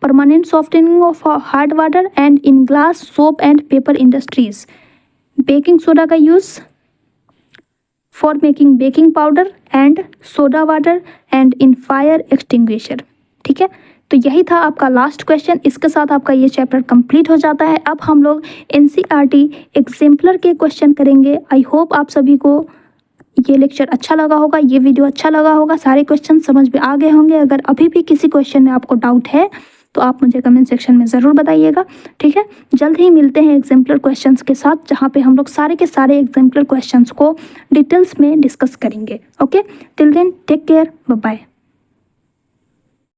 [SPEAKER 1] permanent softening of hard water and in glass, soap and paper industries. Baking soda का use for making baking powder and soda water and in fire extinguisher. ठीक है, तो यही था आपका last question. इसके साथ आपका ये चैप्टर कंप्लीट हो जाता है। अब हम लोग एनसीईआरटी एग्जाम्पलर के क्वेश्चन करेंगे। आई होप आप सभी को ये लेक्चर अच्छा लगा होगा, ये वीडियो अच्छा लगा होगा, सारे क्वेश्चन समझ में आ गए होंगे। अगर अभी भी किसी क्वेश्चन में आपको डाउट है तो आप मुझे कमेंट सेक्शन में ज़रूर बताइएगा। ठीक है, जल्द ही मिलते हैं एग्जाम्पलर क्वेश्चंस के साथ, जहाँ पे हम लोग सारे के सारे एग्जाम्पलर क्वेश्चंस को डिटेल्स में डिस्कस करेंगे। Okay, till then take care, bye bye.